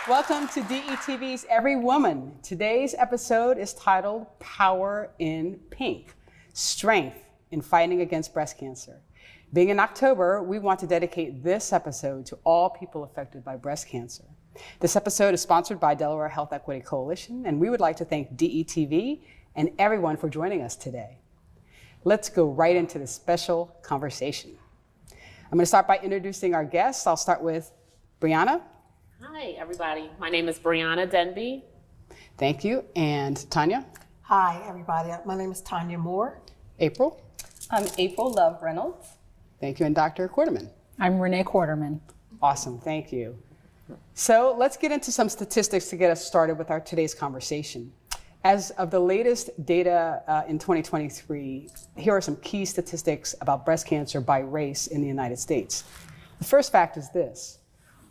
Welcome to DETV's Every Woman. Today's episode is titled Power in Pink, Strength in Fighting Against Breast Cancer. Being in October, we want to dedicate this episode to all people affected by breast cancer. This episode is sponsored by Delaware Health Equity Coalition, and we would like to thank DETV and everyone for joining us today. Let's go right into this special conversation. I'm going to start by introducing our guests. I'll start with Brianna. Hi, everybody. My name is Brianna Denby. Thank you. And Tanya. Hi, everybody. My name is Tanya Moore. April. I'm April Love Reynolds. Thank you. And Dr. Quarterman. I'm Renee Quarterman. Awesome. Thank you. So let's get into some statistics to get us started with our today's conversation. As of the latest data in 2023, here are some key statistics about breast cancer by race in the United States. The first fact is this.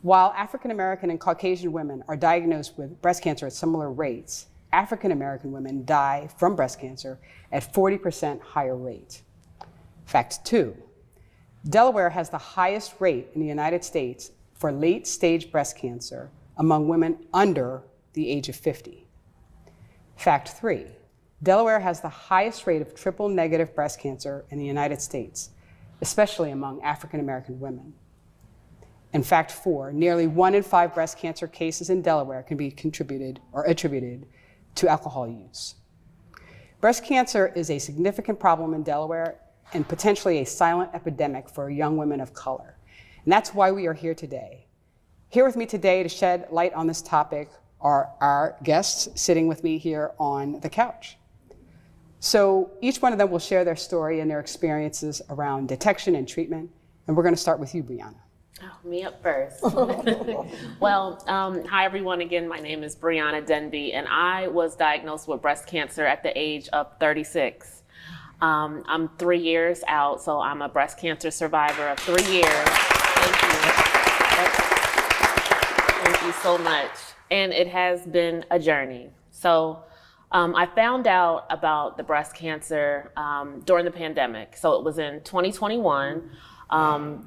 While African American and Caucasian women are diagnosed with breast cancer at similar rates, African American women die from breast cancer at 40% higher rate. Fact 2, Delaware has the highest rate in the United States for late-stage breast cancer among women under the age of 50. Fact 3, Delaware has the highest rate of triple-negative breast cancer in the United States, especially among African American women. And fact 4, nearly 1 in 5 breast cancer cases in Delaware can be attributed to alcohol use. Breast cancer is a significant problem in Delaware and potentially a silent epidemic for young women of color. And that's why we are here today. Here with me today to shed light on this topic are our guests sitting with me here on the couch. So each one of them will share their story and their experiences around detection and treatment. And we're going to start with you, Brianna. Oh, me up first. Well, hi everyone again. My name is Brianna Denby, and I was diagnosed with breast cancer at the age of 36. I'm 3 years out, so I'm a breast cancer survivor of 3 years. Thank you. Thank you so much. And it has been a journey. So I found out about the breast cancer during the pandemic. So it was in 2021.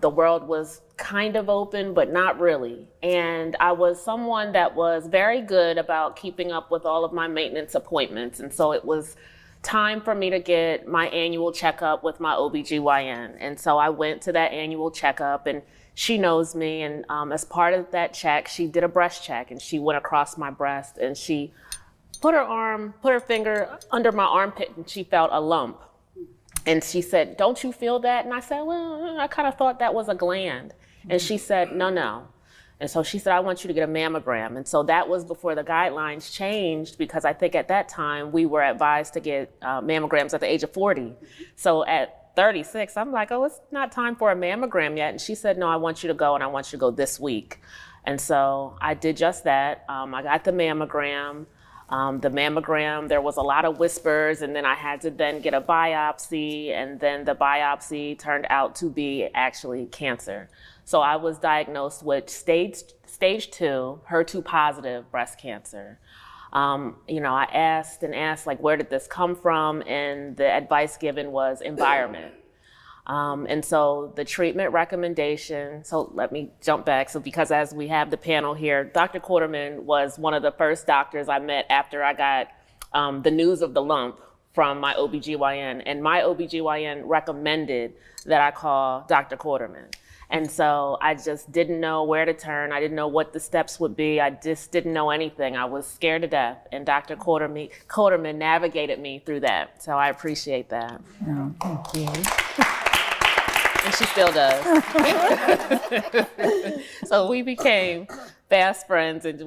The world was kind of open, but not really. And I was someone that was very good about keeping up with all of my maintenance appointments. And so it was time for me to get my annual checkup with my OBGYN. And so I went to that annual checkup, and she knows me. And as part of that check, she did a breast check, and she went across my breast, and she put her finger under my armpit, and she felt a lump. And she said, "Don't you feel that?" And I said, "Well, I kind of thought that was a gland." And she said, no. And so she said, "I want you to get a mammogram." And so that was before the guidelines changed, because I think at that time we were advised to get mammograms at the age of 40. So at 36, I'm like, "Oh, it's not time for a mammogram yet." And she said, "No, I want you to go, and I want you to go this week." And so I did just that. I got the mammogram. There was a lot of whispers, and then I had to then get a biopsy, and then the biopsy turned out to be actually cancer. So I was diagnosed with stage 2 HER2 positive breast cancer. I asked, like, where did this come from? And the advice given was environment. And so the treatment recommendation, so let me jump back. So because as we have the panel here, Dr. Quarterman was one of the first doctors I met after I got the news of the lump from my OBGYN. And my OBGYN recommended that I call Dr. Quarterman. And so I just didn't know where to turn. I didn't know what the steps would be. I just didn't know anything. I was scared to death. And Dr. Quarterman navigated me through that. So I appreciate that. Oh, thank you. And she still does. So we became fast friends, and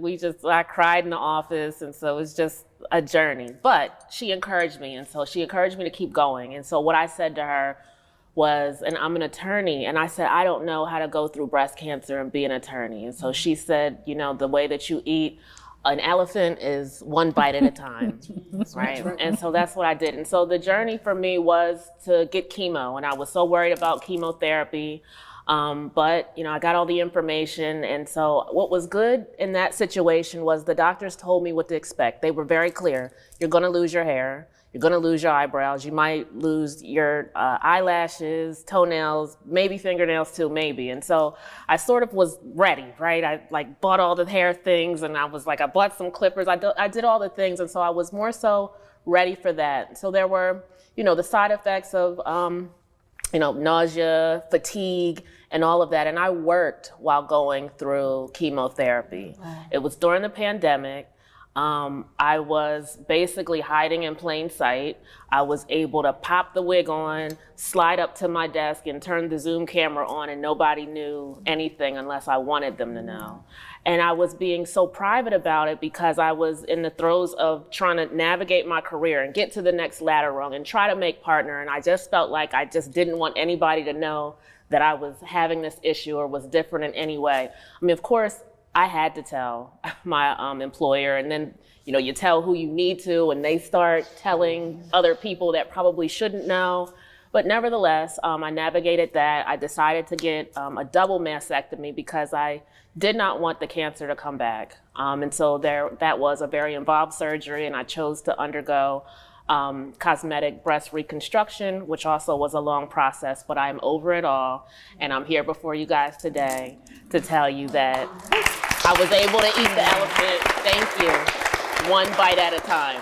I cried in the office. And so it was just a journey. But she encouraged me. And so she encouraged me to keep going. And so what I said to her was, and I'm an attorney, and I said, "I don't know how to go through breast cancer and be an attorney." And so she said, "The way that you eat an elephant is one bite at a time." Right? And so that's what I did. And so the journey for me was to get chemo, and I was so worried about chemotherapy. But I got all the information. And so what was good in that situation was the doctors told me what to expect. They were very clear. You're going to lose your hair. You're gonna lose your eyebrows. You might lose your eyelashes, toenails, maybe fingernails too, maybe. And so I sort of was ready, right? I like bought all the hair things, and I was like, I bought some clippers. I did all the things, and so I was more so ready for that. So there were, the side effects of, nausea, fatigue, and all of that. And I worked while going through chemotherapy. Wow. It was during the pandemic. I was basically hiding in plain sight. I was able to pop the wig on, slide up to my desk, and turn the Zoom camera on, and nobody knew anything unless I wanted them to know. And I was being so private about it because I was in the throes of trying to navigate my career and get to the next ladder rung and try to make partner. And I just felt like I just didn't want anybody to know that I was having this issue or was different in any way. I mean, of course, I had to tell my employer, and then you tell who you need to, and they start telling other people that probably shouldn't know. But nevertheless, I navigated that. I decided to get a double mastectomy because I did not want the cancer to come back. And so that was a very involved surgery, and I chose to undergo cosmetic breast reconstruction, which also was a long process, but I'm over it all. And I'm here before you guys today to tell you that I was able to eat the elephant, thank you, one bite at a time.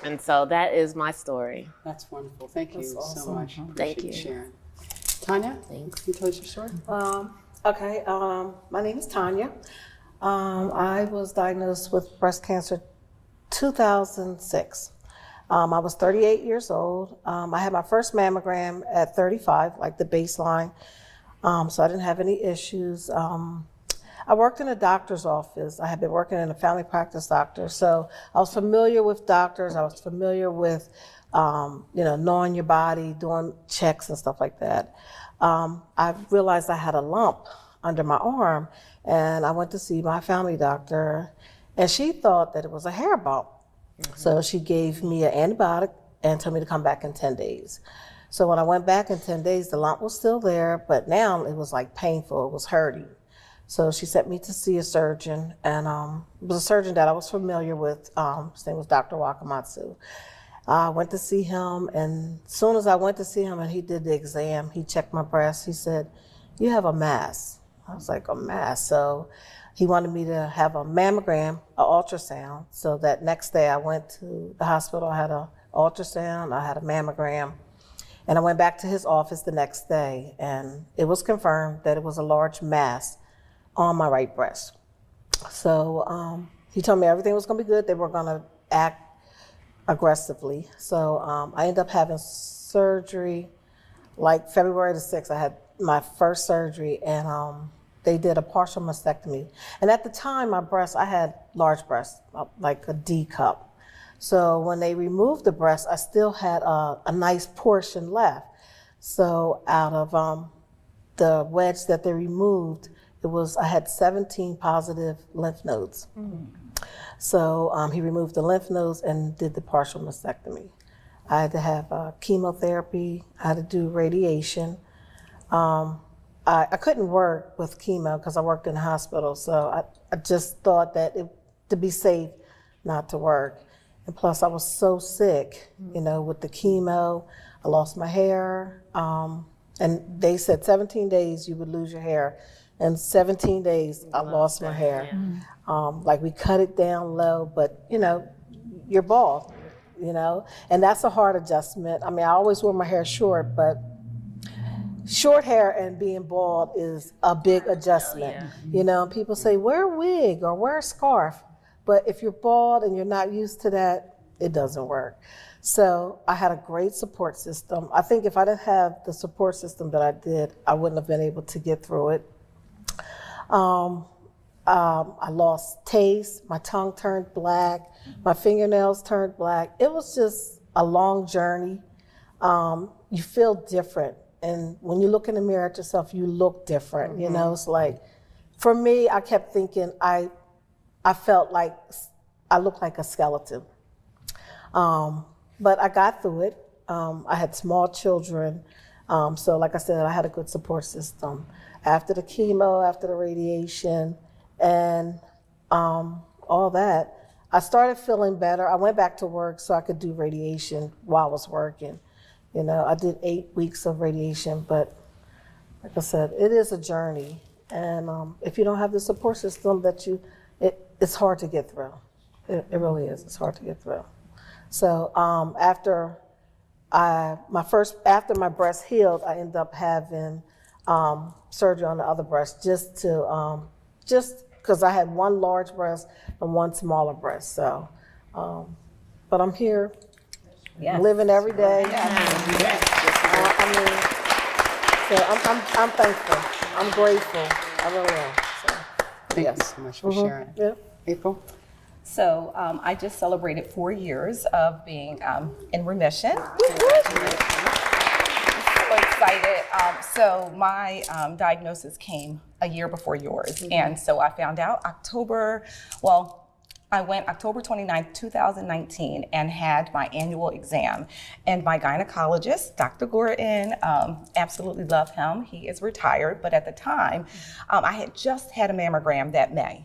And so that is my story. That's wonderful. Thank you so much. Thank Appreciate you. Sharon. Tanya, Thanks. can you tell us your story? Okay, my name is Tanya. I was diagnosed with breast cancer 2006. I was 38 years old. I had my first mammogram at 35, like the baseline, so I didn't have any issues. I worked in a doctor's office. I had been working in a family practice doctor, so I was familiar with doctors. I was familiar with, knowing your body, doing checks and stuff like that. I realized I had a lump under my arm, and I went to see my family doctor, and she thought that it was a hair bump. Mm-hmm. So she gave me an antibiotic and told me to come back in 10 days. So when I went back in 10 days, the lump was still there, but now it was like painful, it was hurting. So she sent me to see a surgeon, and it was a surgeon that I was familiar with. His name was Dr. Wakamatsu. I went to see him, and as soon as I went to see him and he did the exam, he checked my breast, he said, "You have a mass." I was like, "A mass?" So he wanted me to have a mammogram, an ultrasound. So that next day I went to the hospital, I had an ultrasound, I had a mammogram, and I went back to his office the next day, and it was confirmed that it was a large mass on my right breast. So he told me everything was gonna be good. They were gonna act aggressively. So I ended up having surgery like February the 6th. I had my first surgery, and they did a partial mastectomy. And at the time, I had large breasts, like a D cup. So when they removed the breast, I still had a nice portion left. So out of the wedge that they removed, I had 17 positive lymph nodes. Mm. So he removed the lymph nodes and did the partial mastectomy. I had to have chemotherapy. I had to do radiation. I couldn't work with chemo because I worked in the hospital. So I just thought that to be safe, not to work. And plus I was so sick, with the chemo. I lost my hair. And they said 17 days you would lose your hair. In 17 days, I lost my hair. Yeah. Like we cut it down low, but you're bald, and that's a hard adjustment. I mean, I always wore my hair short, but short hair and being bald is a big adjustment. Yeah. People say, wear a wig or wear a scarf, but if you're bald and you're not used to that, it doesn't work. So I had a great support system. I think if I didn't have the support system that I did, I wouldn't have been able to get through it. I lost taste, my tongue turned black, my fingernails turned black. It was just a long journey. You feel different. And when you look in the mirror at yourself, you look different. Mm-hmm. It's like, for me, I kept thinking I felt like I looked like a skeleton. But I got through it. I had small children. So like I said, I had a good support system. After the chemo, after the radiation, and all that, I started feeling better. I went back to work so I could do radiation while I was working. You know, I did 8 weeks of radiation, but like I said, it is a journey. And if you don't have the support system it's hard to get through. It really is. It's hard to get through. So after my breast healed, I ended up having surgery on the other breast just because I had one large breast and one smaller breast. So, but I'm here, living every day. I'm thankful. I'm grateful. I really am. So, Thank you so much for sharing. yeah. April? So I just celebrated 4 years of being in remission. So excited. So my diagnosis came a year before yours. And so I found out I went October 29th, 2019 and had my annual exam. And my gynecologist, Dr. Gordon, absolutely love him. He is retired, but at the time, I had just had a mammogram that May.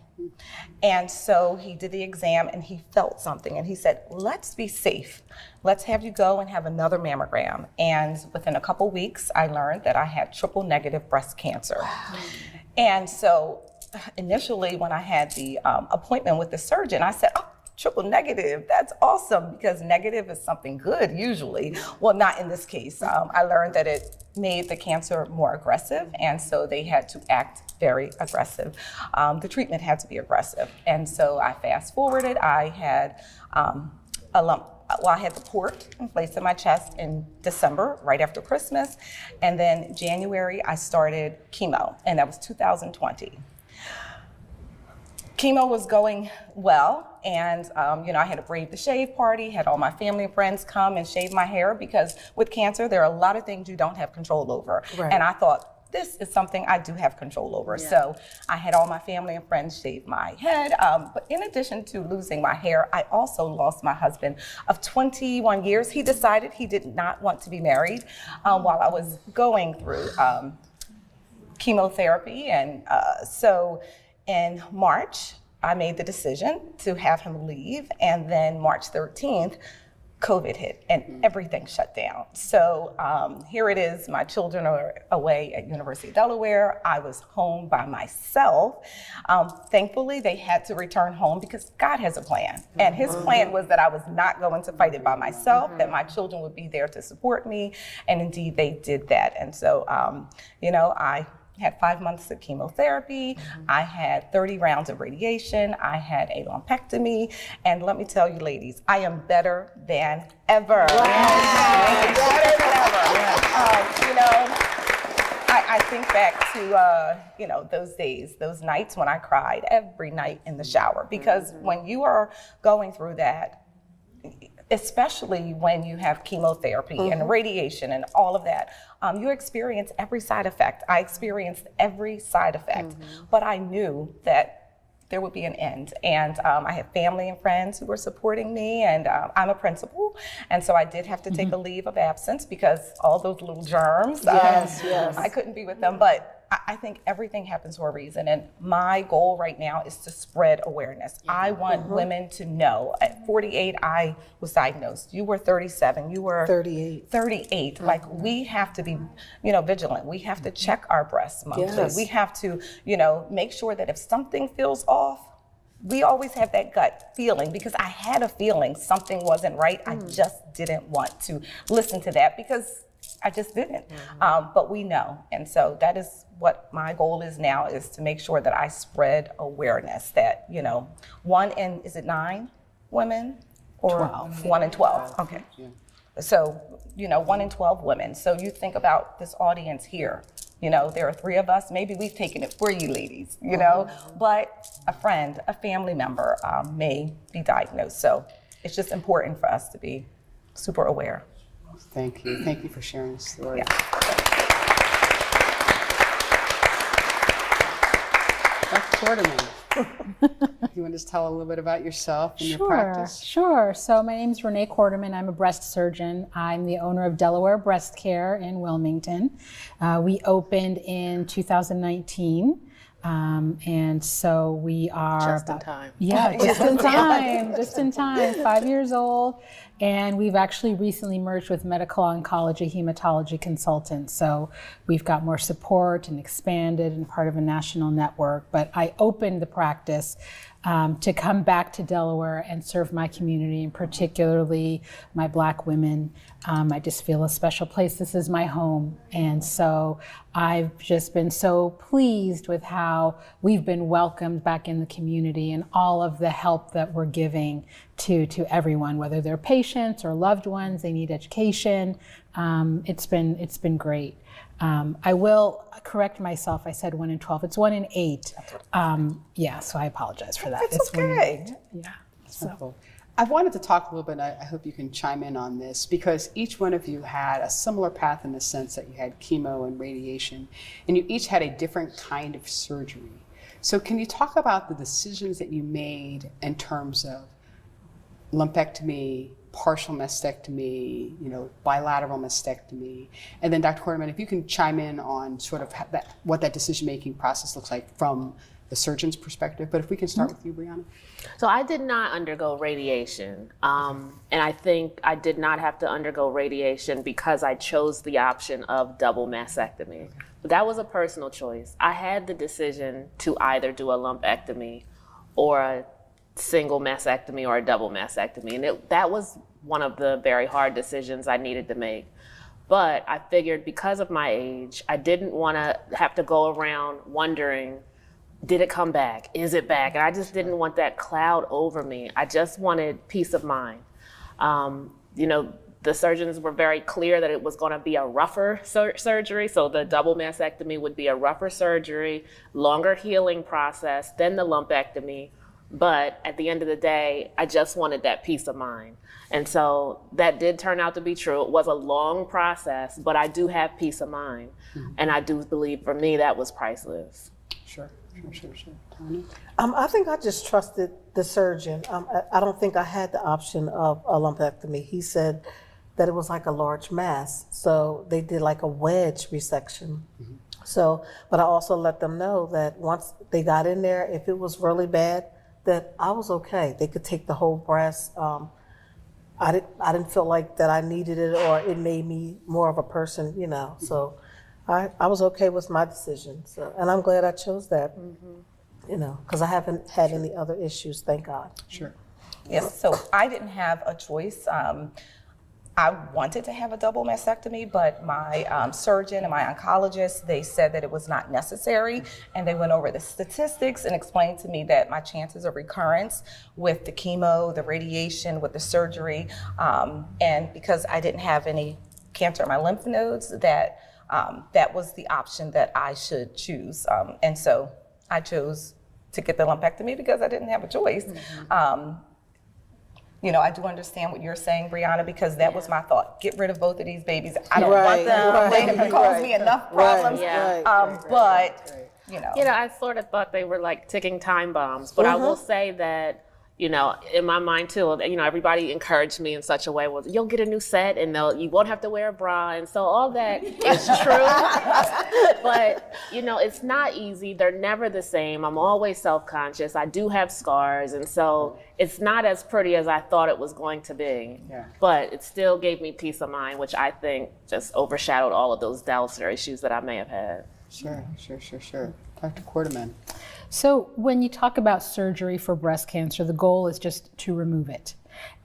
And so he did the exam and he felt something and he said, let's be safe. Let's have you go and have another mammogram. And within a couple weeks, I learned that I had triple negative breast cancer. Wow. And so initially when I had the appointment with the surgeon, I said, oh, triple negative, that's awesome, because negative is something good usually. Well, not in this case. I learned that it made the cancer more aggressive, and so they had to act very aggressive. The treatment had to be aggressive. And so I fast forwarded, I had a lump. Well, I had the port placed in my chest in December, right after Christmas. And then January, I started chemo, and that was 2020. Chemo was going well, and I had a Brave the Shave party, had all my family and friends come and shave my hair, because with cancer, there are a lot of things you don't have control over. Right. And I thought, this is something I do have control over. Yeah. So I had all my family and friends shave my head. But in addition to losing my hair, I also lost my husband of 21 years. He decided he did not want to be married while I was going through chemotherapy. And so in March, I made the decision to have him leave. And then March 13th, COVID hit and everything shut down. So here it is, my children are away at University of Delaware. I was home by myself. Thankfully, they had to return home because God has a plan. And his plan was that I was not going to fight it by myself, that my children would be there to support me. And indeed, they did that. And so, I had 5 months of chemotherapy. I had 30 rounds of radiation. I had a lumpectomy. And let me tell you, ladies, I am better than ever. Wow. Better than ever. I think back to, those days, those nights when I cried every night in the shower. Because when you are going through that, especially when you have chemotherapy and radiation and all of that, you experience every side effect. I experienced every side effect, but I knew that there would be an end. And I have family and friends who were supporting me, and I'm a principal, and so I did have to take a leave of absence because all those little germs, I couldn't be with them. But I think everything happens for a reason, and my goal right now is to spread awareness. I want women to know. At 48, I was diagnosed. You were 37. You were 38. Like, we have to be, vigilant. We have to check our breasts monthly. Yes. We have to, make sure that if something feels off, we always have that gut feeling, because I had a feeling something wasn't right. I just didn't want to listen to that because I just didn't. But we know. And so that is what my goal is now, is to make sure that I spread awareness that, 1 in, is it 9 women? Or 12. 1 in 12. Okay. Yeah. So, 1 in 12 women. So you think about this audience here. There are 3 of us. Maybe we've taken it for you ladies, but a friend, a family member may be diagnosed. So it's just important for us to be super aware. Thank you. Thank you for sharing the story. Yeah. Dr. Quarterman, you want to just tell a little bit about yourself and your practice? Sure. So my name is Renee Quarterman. I'm a breast surgeon. I'm the owner of Delaware Breast Care in Wilmington. We opened in 2019. And so we are Just in time. Yeah, just in time, 5 years old. And we've actually recently merged with medical oncology, hematology consultants. So we've got more support and expanded and part of a national network. But I opened the practice to come back to Delaware and serve my community, and particularly my Black women. I just feel a special place. This is my home. And so I've just been so pleased with how we've been welcomed back in the community and all of the help that we're giving to everyone, whether they're patients or loved ones, they need education. It's been great. I will correct myself. I said 1 in 12. It's 1 in 8. Yeah, so I apologize for that. It's okay. Yeah. So I wanted to talk a little bit, and I hope you can chime in on this, because each one of you had a similar path in the sense that you had chemo and radiation, and you each had a different kind of surgery. So can you talk about the decisions that you made in terms of lumpectomy, partial mastectomy, bilateral mastectomy, and then Dr. Quarterman, if you can chime in on sort of what that decision-making process looks like from the surgeon's perspective. But if we can start with you, Brianna. So I did not undergo radiation. And I think I did not have to undergo radiation because I chose the option of double mastectomy. But that was a personal choice. I had the decision to either do a lumpectomy or a single mastectomy or a double mastectomy. And that was one of the very hard decisions I needed to make. But I figured because of my age, I didn't want to have to go around wondering, did it come back? Is it back? And I just didn't want that cloud over me. I just wanted peace of mind. The surgeons were very clear that it was going to be a rougher surgery. So the double mastectomy would be a rougher surgery, longer healing process than the lumpectomy. But at the end of the day, I just wanted that peace of mind. And so that did turn out to be true. It was a long process, but I do have peace of mind. Mm-hmm. And I do believe for me that was priceless. Sure. Tony? I think I just trusted the surgeon. I don't think I had the option of a lumpectomy. He said that it was like a large mass. So they did like a wedge resection. Mm-hmm. So, but I also let them know that once they got in there, if it was really bad, that I was okay. They could take the whole breast. I didn't feel like that I needed it or it made me more of a person, So I was okay with my decision. So, and I'm glad I chose that, because I haven't had any other issues, thank God. Sure. Yes, so I didn't have a choice. I wanted to have a double mastectomy, but my surgeon and my oncologist, they said that it was not necessary. And they went over the statistics and explained to me that my chances of recurrence with the chemo, the radiation, with the surgery, and because I didn't have any cancer in my lymph nodes, that was the option that I should choose. And so I chose to get the lumpectomy because I didn't have a choice. Mm-hmm. I do understand what you're saying, Brianna, because that was my thought. Get rid of both of these babies. I don't want them. They have caused me enough problems. But I sort of thought they were like ticking time bombs. But I will say that, in my mind too, everybody encouraged me in such a way, well, you'll get a new set and you won't have to wear a bra. And so all that is true. But, it's not easy. They're never the same. I'm always self-conscious. I do have scars. And so it's not as pretty as I thought it was going to be. Yeah. But it still gave me peace of mind, which I think just overshadowed all of those doubts or issues that I may have had. Sure. Dr. Quarterman. So when you talk about surgery for breast cancer, the goal is just to remove it.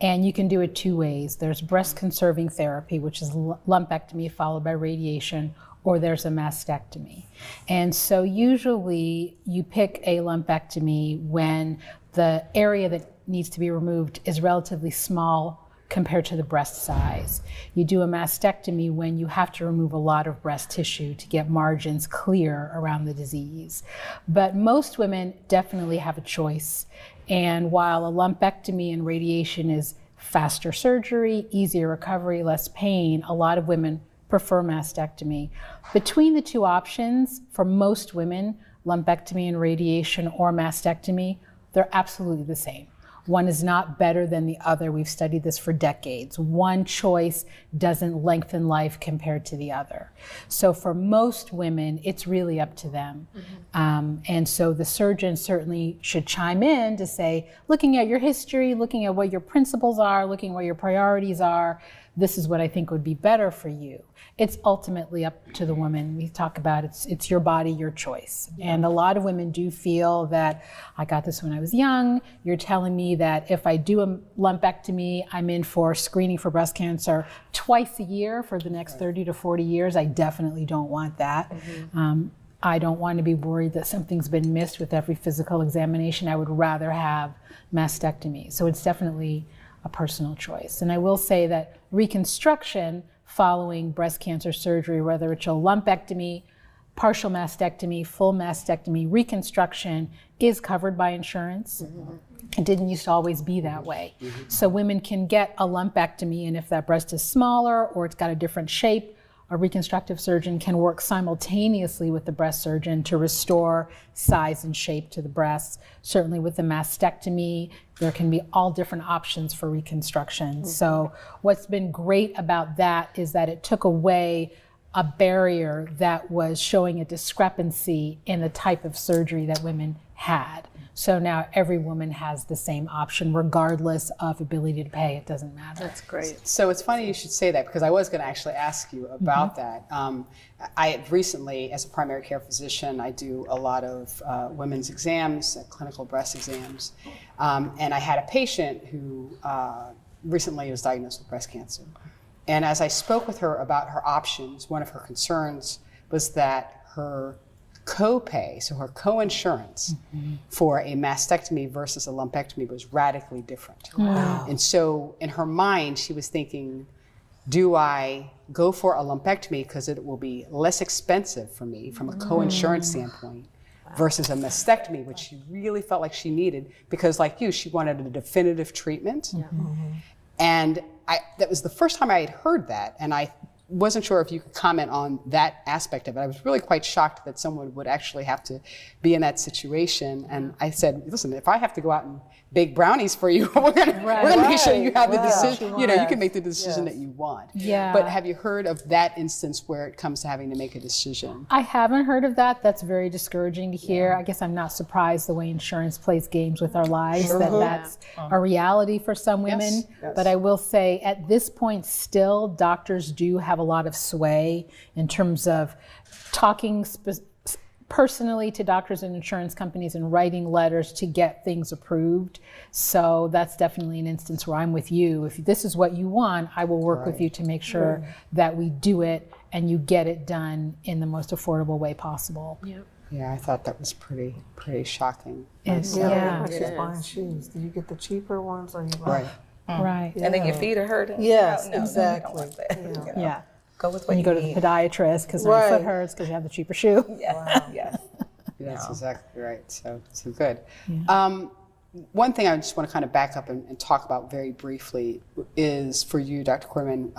And you can do it 2 ways. There's breast conserving therapy, which is lumpectomy followed by radiation, or there's a mastectomy. And so usually you pick a lumpectomy when the area that needs to be removed is relatively small compared to the breast size. You do a mastectomy when you have to remove a lot of breast tissue to get margins clear around the disease. But most women definitely have a choice. And while a lumpectomy and radiation is faster surgery, easier recovery, less pain, a lot of women prefer mastectomy. Between the 2 options, for most women, lumpectomy and radiation or mastectomy, they're absolutely the same. One is not better than the other. We've studied this for decades. One choice doesn't lengthen life compared to the other. So for most women, it's really up to them. And so the surgeon certainly should chime in to say, looking at your history, looking at what your principles are, looking at what your priorities are, this is what I think would be better for you. It's ultimately up to the woman. We talk about it's your body, your choice. And a lot of women do feel that I got this when I was young. You're telling me that if I do a lumpectomy, I'm in for screening for breast cancer twice a year for the next 30 to 40 years. I definitely don't want that. I don't want to be worried that something's been missed with every physical examination. I would rather have mastectomy. So it's definitely a personal choice. And I will say that reconstruction following breast cancer surgery, whether it's a lumpectomy, partial mastectomy, full mastectomy, reconstruction is covered by insurance. It didn't used to always be that way. So women can get a lumpectomy, and if that breast is smaller or it's got a different shape, a reconstructive surgeon can work simultaneously with the breast surgeon to restore size and shape to the breasts. Certainly with the mastectomy, there can be all different options for reconstruction. So what's been great about that is that it took away a barrier that was showing a discrepancy in the type of surgery that women had. So now every woman has the same option, regardless of ability to pay. It doesn't matter. That's great. So it's funny you should say that, because I was going to actually ask you about that. I recently, as a primary care physician, I do a lot of women's exams, clinical breast exams, and I had a patient who recently was diagnosed with breast cancer. And as I spoke with her about her options, one of her concerns was that her copay, so her co-insurance for a mastectomy versus a lumpectomy was radically different. And so in her mind, she was thinking, do I go for a lumpectomy because it will be less expensive for me from a co-insurance standpoint versus a mastectomy, which she really felt like she needed because, like you, she wanted a definitive treatment. And that was the first time I had heard that, and I wasn't sure if you could comment on that aspect of it. I was really quite shocked that someone would actually have to be in that situation. And I said, listen, if I have to go out and bake brownies for you, we're gonna make sure you have the decision, you know, you can make the decision that you want. But have you heard of that instance where it comes to having to make a decision? I haven't heard of that. That's very discouraging to hear. I guess I'm not surprised the way insurance plays games with our lives, that's a reality for some women. But I will say at this point still, doctors do have a lot of sway in terms of talking personally to doctors and insurance companies and writing letters to get things approved. So that's definitely an instance where I'm with you. If this is what you want, I will work with you to make sure that we do it and you get it done in the most affordable way possible. Yeah, I thought that was pretty shocking. Like you're buying shoes. Do you get the cheaper ones or you buy? Right. And then your feet are hurting. Yes, No, exactly. we don't want that. Yeah. Go with what When you go to need. the podiatrist because your foot hurts because you have the cheaper shoe. Yes. That's exactly right. So good. One thing I just want to kind of back up and talk about very briefly is for you, Dr. Corman.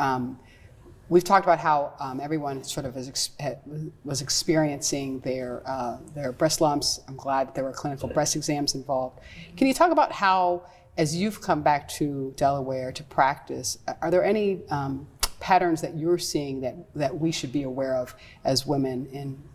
We've talked about how everyone sort of was experiencing their breast lumps. I'm glad that there were clinical breast exams involved. Can you talk about how, as you've come back to Delaware to practice, are there any patterns that you're seeing that we should be aware of as women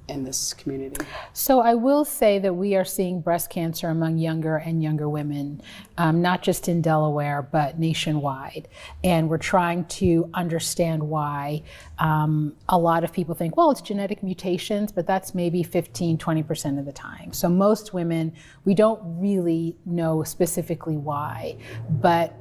in this community? So I will say that we are seeing breast cancer among younger and younger women, not just in Delaware, but nationwide. And we're trying to understand why. A lot of people think, well, it's genetic mutations, but that's maybe 15, 20% of the time. So most women, we don't really know specifically why, but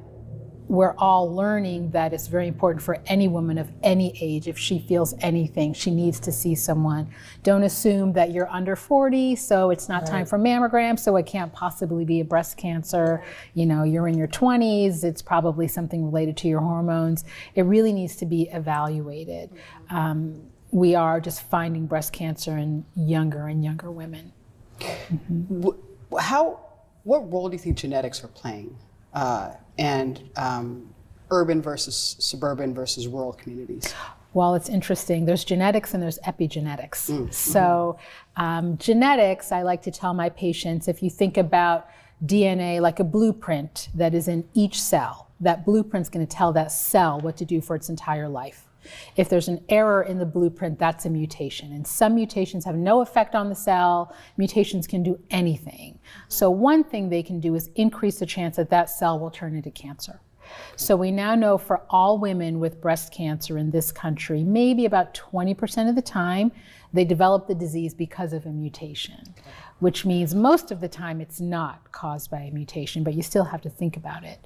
we're all learning that it's very important for any woman of any age, if she feels anything, she needs to see someone. Don't assume that you're under 40, so it's not time for mammogram, so it can't possibly be a breast cancer. You know, you're in your 20s, it's probably something related to your hormones. It really needs to be evaluated. We are just finding breast cancer in younger and younger women. What role do you think genetics are playing? And urban versus suburban versus rural communities? Well, it's interesting. There's genetics and there's epigenetics. So genetics, I like to tell my patients, if you think about DNA like a blueprint that is in each cell, that blueprint's going to tell that cell what to do for its entire life. If there's an error in the blueprint, that's a mutation. And some mutations have no effect on the cell. Mutations can do anything. So one thing they can do is increase the chance that that cell will turn into cancer. So we now know for all women with breast cancer in this country, maybe about 20% of the time, they develop the disease because of a mutation, which means most of the time it's not caused by a mutation, but you still have to think about it.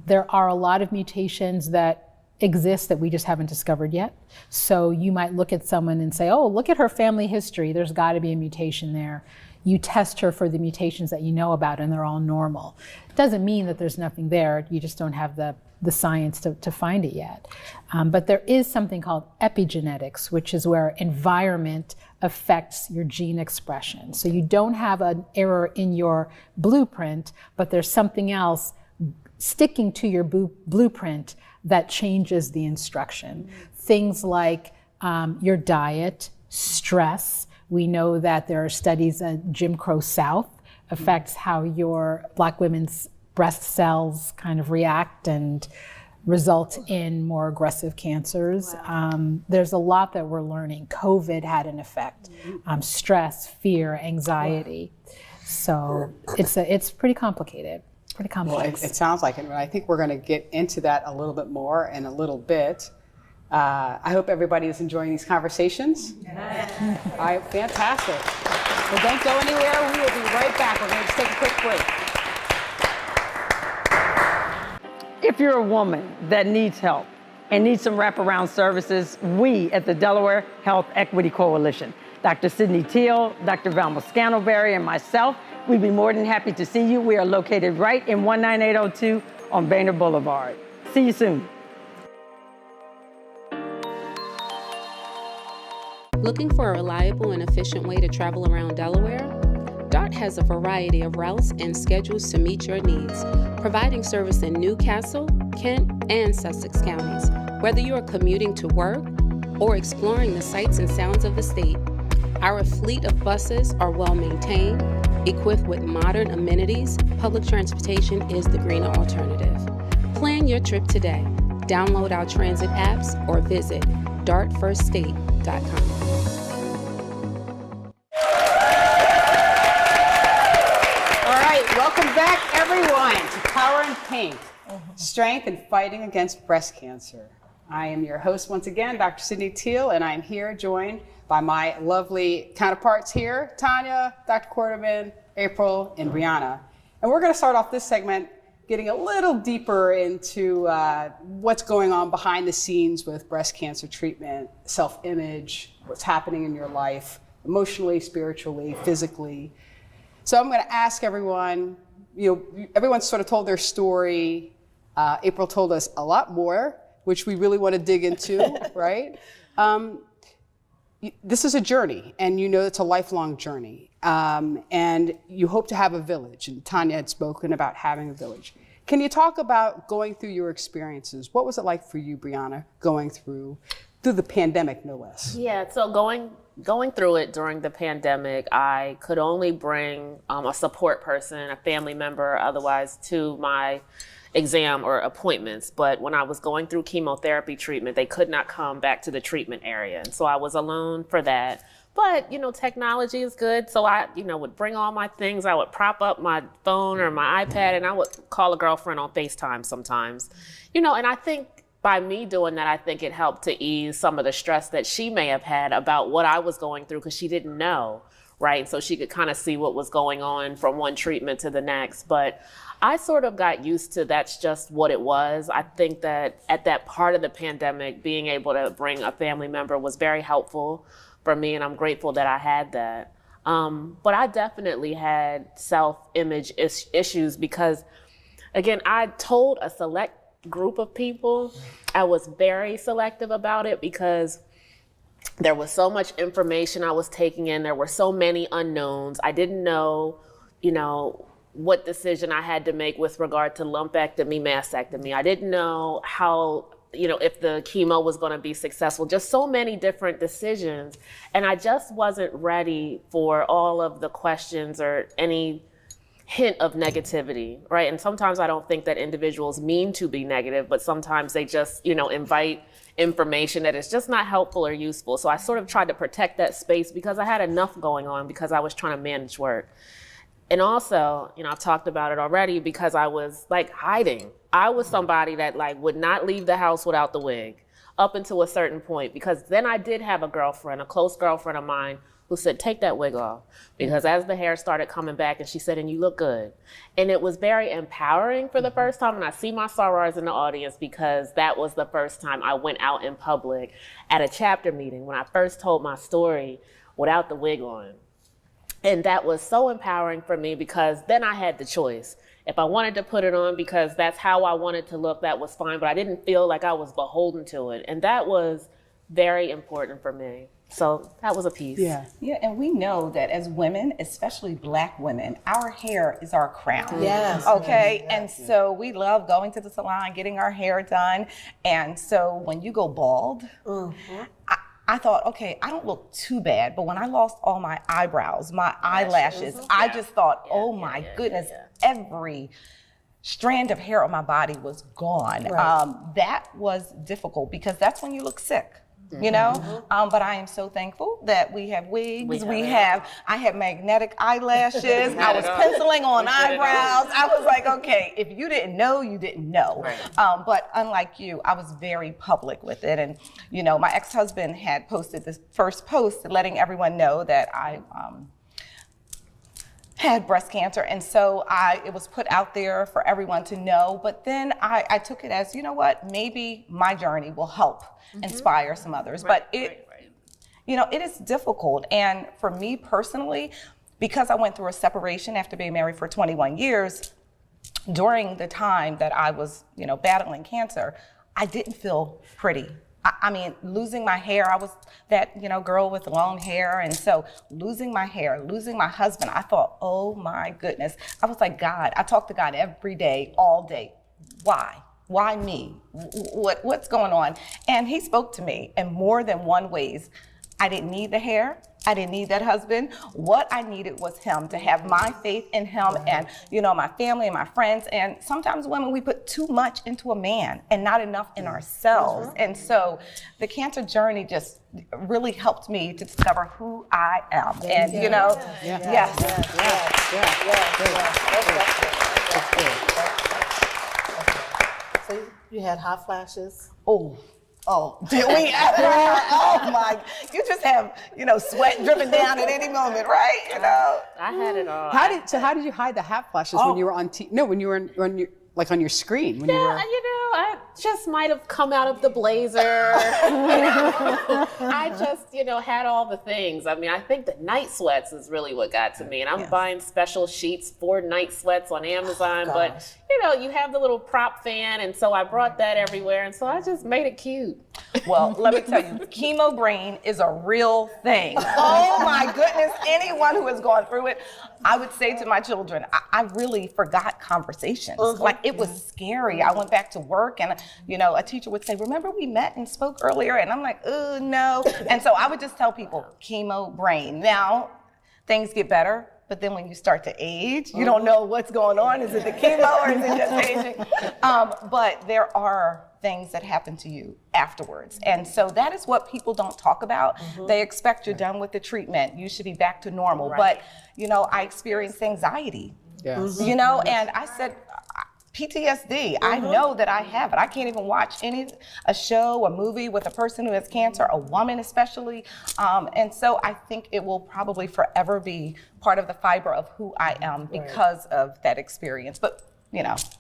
There are a lot of mutations that exist that we just haven't discovered yet. So you might look at someone and say, oh, look at her family history. There's got to be a mutation there. You test her for the mutations that you know about and they're all normal. It doesn't mean that there's nothing there. You just don't have the science to find it yet. But there is something called epigenetics, which is where environment affects your gene expression. So you don't have an error in your blueprint, but there's something else sticking to your blueprint that changes the instruction. Things like your diet, stress. We know that there are studies that Jim Crow South affects how your Black women's breast cells kind of react and result in more aggressive cancers. Wow. There's a lot that we're learning. COVID had an effect. Stress, fear, anxiety. So it's pretty complicated. Pretty complex. Well, it sounds like it. And I think we're going to get into that a little bit more in a little bit. I hope everybody is enjoying these conversations. Yes. All right, fantastic. Well, don't go anywhere. We will be right back. We're going to just take a quick break. If you're a woman that needs help and needs some wraparound services, we at the Delaware Health Equity Coalition, Dr. Sydney Teal, Dr. Velma Scantleberry, and myself, we'd be more than happy to see you. We are located right in 19802 on Boehner Boulevard. See you soon. Looking for a reliable and efficient way to travel around Delaware? DART has a variety of routes and schedules to meet your needs, providing service in Newcastle, Kent, and Sussex counties. Whether you are commuting to work or exploring the sights and sounds of the state, our fleet of buses are well maintained, equipped with modern amenities. Public transportation is the greener alternative. Plan your trip today. Download our transit apps or visit dartfirststate.com. All right, welcome back, everyone, to Power and Paint, Strength in Fighting Against Breast Cancer. I am your host once again, Dr. Sydney Teal, and I'm here joined by my lovely counterparts here, Tanya, Dr. Quarterman, April, and Brianna. And we're going to start off this segment getting a little deeper into what's going on behind the scenes with breast cancer treatment, self-image, what's happening in your life, emotionally, spiritually, physically. So I'm going to ask everyone, everyone's sort of told their story. April told us a lot more, which we really want to dig into, right? This is a journey, and it's a lifelong journey. And you hope to have a village, and Tanya had spoken about having a village. Can you talk about going through your experiences? What was it like for you, Brianna, going through the pandemic, no less? Yeah, so going through it during the pandemic, I could only bring a support person, a family member, otherwise, to my exam or appointments. But when I was going through chemotherapy treatment, they could not come back to the treatment area. And so I was alone for that. But, technology is good. So I, would bring all my things. I would prop up my phone or my iPad and I would call a girlfriend on FaceTime sometimes. And I think by me doing that, I think it helped to ease some of the stress that she may have had about what I was going through because she didn't know, right? So she could kind of see what was going on from one treatment to the next. But I sort of got used to that's just what it was. I think that at that part of the pandemic, being able to bring a family member was very helpful for me, and I'm grateful that I had that. But I definitely had self-image issues because, again, I told a select group of people. I was very selective about it because there was so much information I was taking in. There were so many unknowns. I didn't know, what decision I had to make with regard to lumpectomy, mastectomy. I didn't know how if the chemo was going to be successful, just so many different decisions. And I just wasn't ready for all of the questions or any hint of negativity, right? And sometimes I don't think that individuals mean to be negative, but sometimes they just, invite information that is just not helpful or useful. So I sort of tried to protect that space because I had enough going on because I was trying to manage work. And also, I've talked about it already because I was like hiding. I was somebody that like would not leave the house without the wig up until a certain point, because then I did have a girlfriend, a close girlfriend of mine, who said, take that wig off. Because as the hair started coming back, and she said, and you look good. And it was very empowering for the first time. And I see my sorors in the audience because that was the first time I went out in public at a chapter meeting when I first told my story without the wig on. And that was so empowering for me because then I had the choice. If I wanted to put it on because that's how I wanted to look, that was fine. But I didn't feel like I was beholden to it. And that was very important for me. So that was a piece. Yeah. Yeah, and we know that as women, especially Black women, our hair is our crown. Yes. Okay, and so we love going to the salon, getting our hair done. And so when you go bald, I thought, okay, I don't look too bad. But when I lost all my eyebrows, my eyelashes, I just thought, oh my goodness, every strand of hair on my body was gone. Right. That was difficult because that's when you look sick. But I am so thankful that we have wigs. I have magnetic eyelashes. I was penciling on eyebrows. I was like, okay, if you didn't know, you didn't know. Right. But unlike you, I was very public with it. And, my ex-husband had posted this first post letting everyone know that I had breast cancer. And so it was put out there for everyone to know. But then I took it as, maybe my journey will help inspire some others. But it is difficult. And for me personally, because I went through a separation after being married for 21 years, during the time that I was, battling cancer, I didn't feel pretty. I mean, losing my hair, I was that, girl with long hair. And so losing my hair, losing my husband, I thought, oh my goodness. I was like, God, I talk to God every day, all day. Why? Why me? What's going on? And he spoke to me in more than one ways. I didn't need the hair. I didn't need that husband. What I needed was him, to have my faith in him and, my family and my friends. And sometimes women, we put too much into a man and not enough in ourselves. And so the cancer journey just really helped me to discover who I am. And, So you had hot flashes? Oh, did we ever? Oh my, you just have, sweat dripping down at any moment, right? I had it all. How did you hide the hot flashes when you were on TV? No, when you were on your, like on your screen. When you were... I just might have come out of the blazer. I just, had all the things. I mean, I think the night sweats is really what got to me. And I'm buying special sheets for night sweats on Amazon. But, you have the little prop fan. And so I brought that everywhere. And so I just made it cute. Well, let me tell you, chemo brain is a real thing. Oh my goodness, anyone who has gone through it, I would say to my children, I really forgot conversations. Like it was scary. I went back to work and, a teacher would say, remember we met and spoke earlier? And I'm like, oh no. And so I would just tell people, chemo brain. Now, things get better. But then when you start to age, you don't know what's going on. Is it the chemo or is it just aging? But there are things that happen to you afterwards. And so that is what people don't talk about. They expect you're done with the treatment. You should be back to normal. Right. But, I experienced anxiety, and I said, PTSD, I know that I have it. I can't even watch a show, a movie with a person who has cancer, a woman especially. And so I think it will probably forever be part of the fiber of who I am because of that experience. But,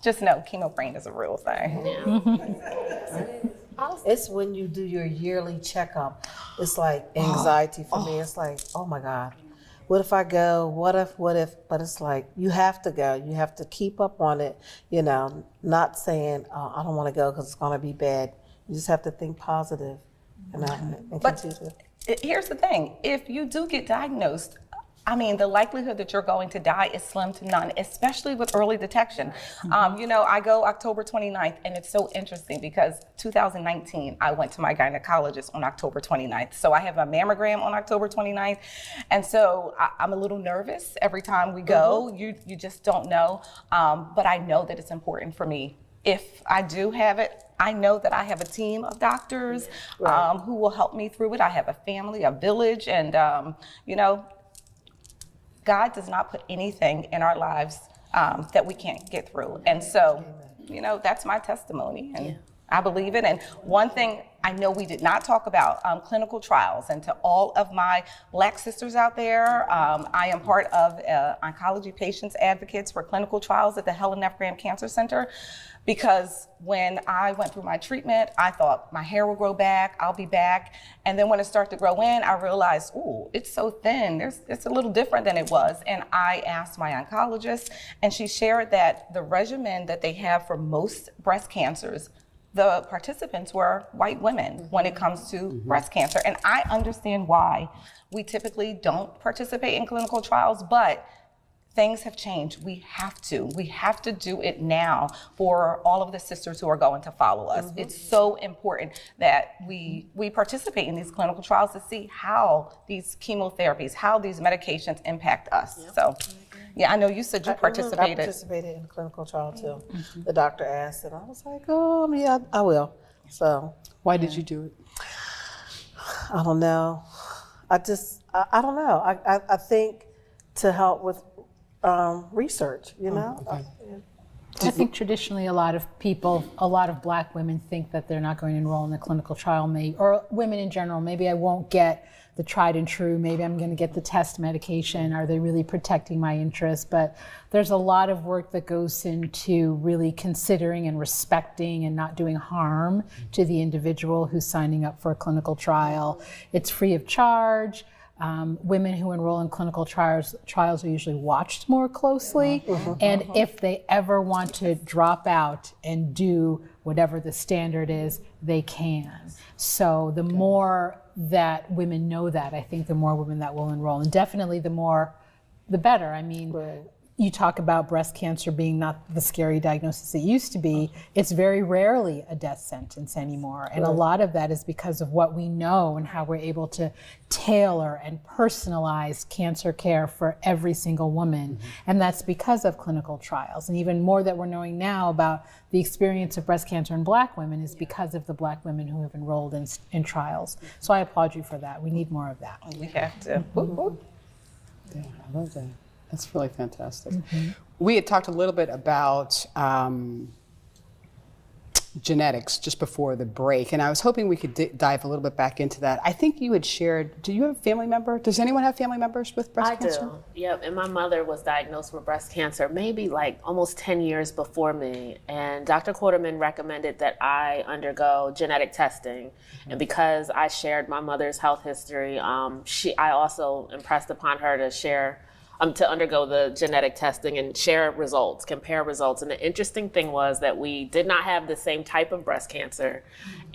just know chemo brain is a real thing. It's when you do your yearly checkup. It's like anxiety for me. It's like, oh my God. What if I go? What if? But it's like, you have to go. You have to keep up on it, not saying, oh, I don't want to go because it's going to be bad. You just have to think positive. And but here's the thing. If you do get diagnosed, I mean, the likelihood that you're going to die is slim to none, especially with early detection. You know, I go October 29th, and it's so interesting because 2019, I went to my gynecologist on October 29th. So I have my mammogram on October 29th. And so I'm a little nervous every time we go. You just don't know. But I know that it's important for me. If I do have it, I know that I have a team of doctors who will help me through it. I have a family, a village, and, you know, God does not put anything in our lives that we can't get through. And so, you know, that's my testimony, and I believe it. And one thing I know we did not talk about, clinical trials. And to all of my Black sisters out there, I am part of Oncology Patients Advocates for Clinical Trials at the Helen F. Graham Cancer Center. Because when I went through my treatment, I thought my hair will grow back, I'll be back. And then when it started to grow in, I realized, ooh, it's so thin. It's a little different than it was. And I asked my oncologist, and she shared that the regimen that they have for most breast cancers, the participants were white women when it comes to breast cancer. And I understand why we typically don't participate in clinical trials, but things have changed. We have to do it now for all of the sisters who are going to follow us. It's so important that we participate in these clinical trials to see how these chemotherapies, how these medications impact us. So, yeah, I know you said you participated. I participated in a clinical trial too. The doctor asked, and I was like, oh, yeah, I will. So. Why did you do it? I don't know. I don't know. I think to help with research, you know? I think traditionally a lot of Black women think that they're not going to enroll in a clinical trial, or women in general, maybe I won't get the tried and true, maybe I'm going to get the test medication, are they really protecting my interests? But there's a lot of work that goes into really considering and respecting and not doing harm to the individual who's signing up for a clinical trial. It's free of charge. Women who enroll in clinical trials are usually watched more closely, and if they ever want to drop out and do whatever the standard is, they can. So the more that women know that, I think the more women that will enroll, and definitely the better. I mean, you talk about breast cancer being not the scary diagnosis it used to be. It's very rarely a death sentence anymore. And a lot of that is because of what we know and how we're able to tailor and personalize cancer care for every single woman. And that's because of clinical trials. And even more that we're knowing now about the experience of breast cancer in Black women is because of the Black women who have enrolled in trials. So I applaud you for that. We need more of that. We have to. Yeah, I love that. That's really fantastic. We had talked a little bit about genetics just before the break, and I was hoping we could dive a little bit back into that. I think you had shared, do you have a family member? Does anyone have family members with breast cancer? I do, yep, and my mother was diagnosed with breast cancer maybe like almost 10 years before me, and Dr. Quarterman recommended that I undergo genetic testing, and because I shared my mother's health history, I also impressed upon her to share to undergo the genetic testing and share results, compare results. And the interesting thing was that we did not have the same type of breast cancer,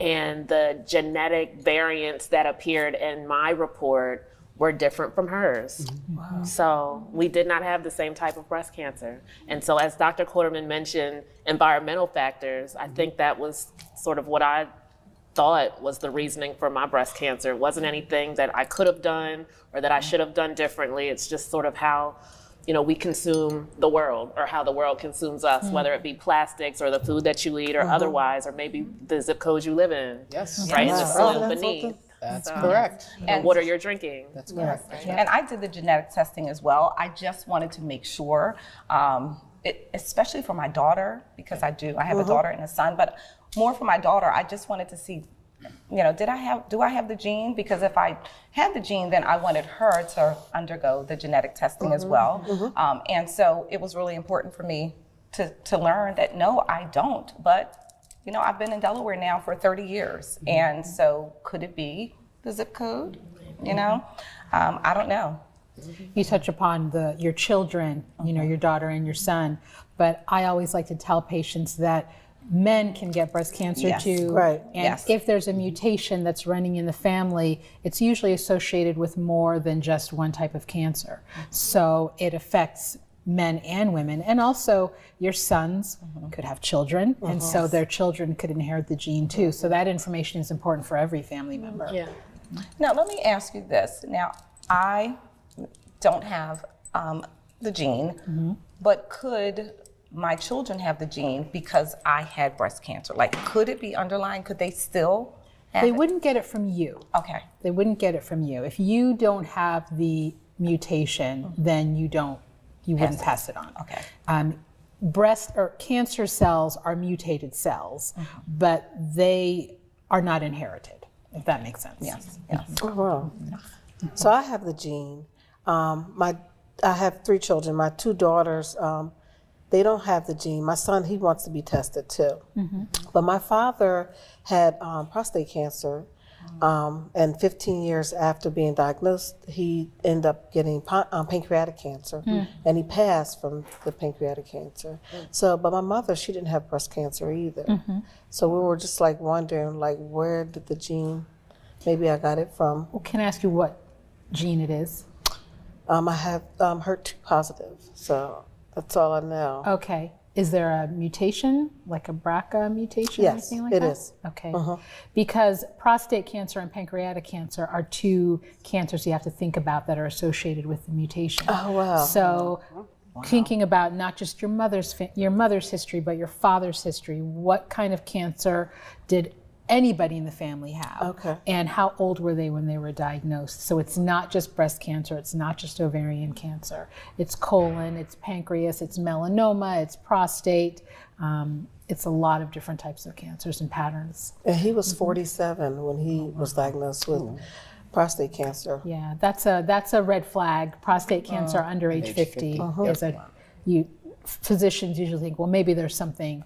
and the genetic variants that appeared in my report were different from hers. Wow. So we did not have the same type of breast cancer. And so as Dr. Quarterman mentioned, environmental factors, I think that was sort of what I thought was the reasoning for my breast cancer. It wasn't anything that I could have done or that I should have done differently. It's just sort of how, we consume the world, or how the world consumes us, whether it be plastics or the food that you eat or otherwise, or maybe the zip code you live in. Yes. Right, and the soil beneath. That's correct. And water you're drinking. That's correct. Right. And I did the genetic testing as well. I just wanted to make sure, especially for my daughter, because I have a daughter and a son, but more for my daughter, I just wanted to see, do I have the gene? Because if I had the gene, then I wanted her to undergo the genetic testing as well. And so it was really important for me to learn that, no, I don't. But, I've been in Delaware now for 30 years. And so could it be the zip code? I don't know. You touch upon your children, your daughter and your son, but I always like to tell patients that men can get breast cancer Yes. too. Right. And Yes. if there's a mutation that's running in the family, it's usually associated with more than just one type of cancer. So it affects men and women. And also your sons could have children, and so their children could inherit the gene too. So that information is important for every family member. Yeah. Now, let me ask you this. Now, I don't have the gene, but could my children have the gene because I had breast cancer? Like, could it be underlying? Could they still have They it? wouldn't get it from you. Okay. They wouldn't get it from you. If you don't have the mutation, then you wouldn't pass it on. Okay. Breast or cancer cells are mutated cells, but they are not inherited, if that makes sense. Yes. Yes. Oh, wow. So I have the gene. I have 3 children. My 2 daughters, they don't have the gene. My son, he wants to be tested too. But my father had prostate cancer, and 15 years after being diagnosed, he ended up getting pancreatic cancer, and he passed from the pancreatic cancer. So, but my mother, she didn't have breast cancer either. So we were just like wondering, like, where did the gene? Maybe I got it from. Well, can I ask you what gene it is? I have HER2 positive, so that's all I know. Okay. Is there a mutation, like a BRCA mutation or Yes, anything like it that? is. Okay. Because prostate cancer and pancreatic cancer are 2 cancers you have to think about that are associated with the mutation. Oh, wow. So thinking about not just your mother's history, but your father's history, what kind of cancer did anybody in the family have? Okay. And how old were they when they were diagnosed? So it's not just breast cancer, it's not just ovarian cancer. It's colon, it's pancreas, it's melanoma, it's prostate. It's a lot of different types of cancers and patterns. And he was 47 when he was diagnosed with prostate cancer. Yeah, that's a red flag. Prostate cancer under age 50 is physicians usually think, well, maybe there's something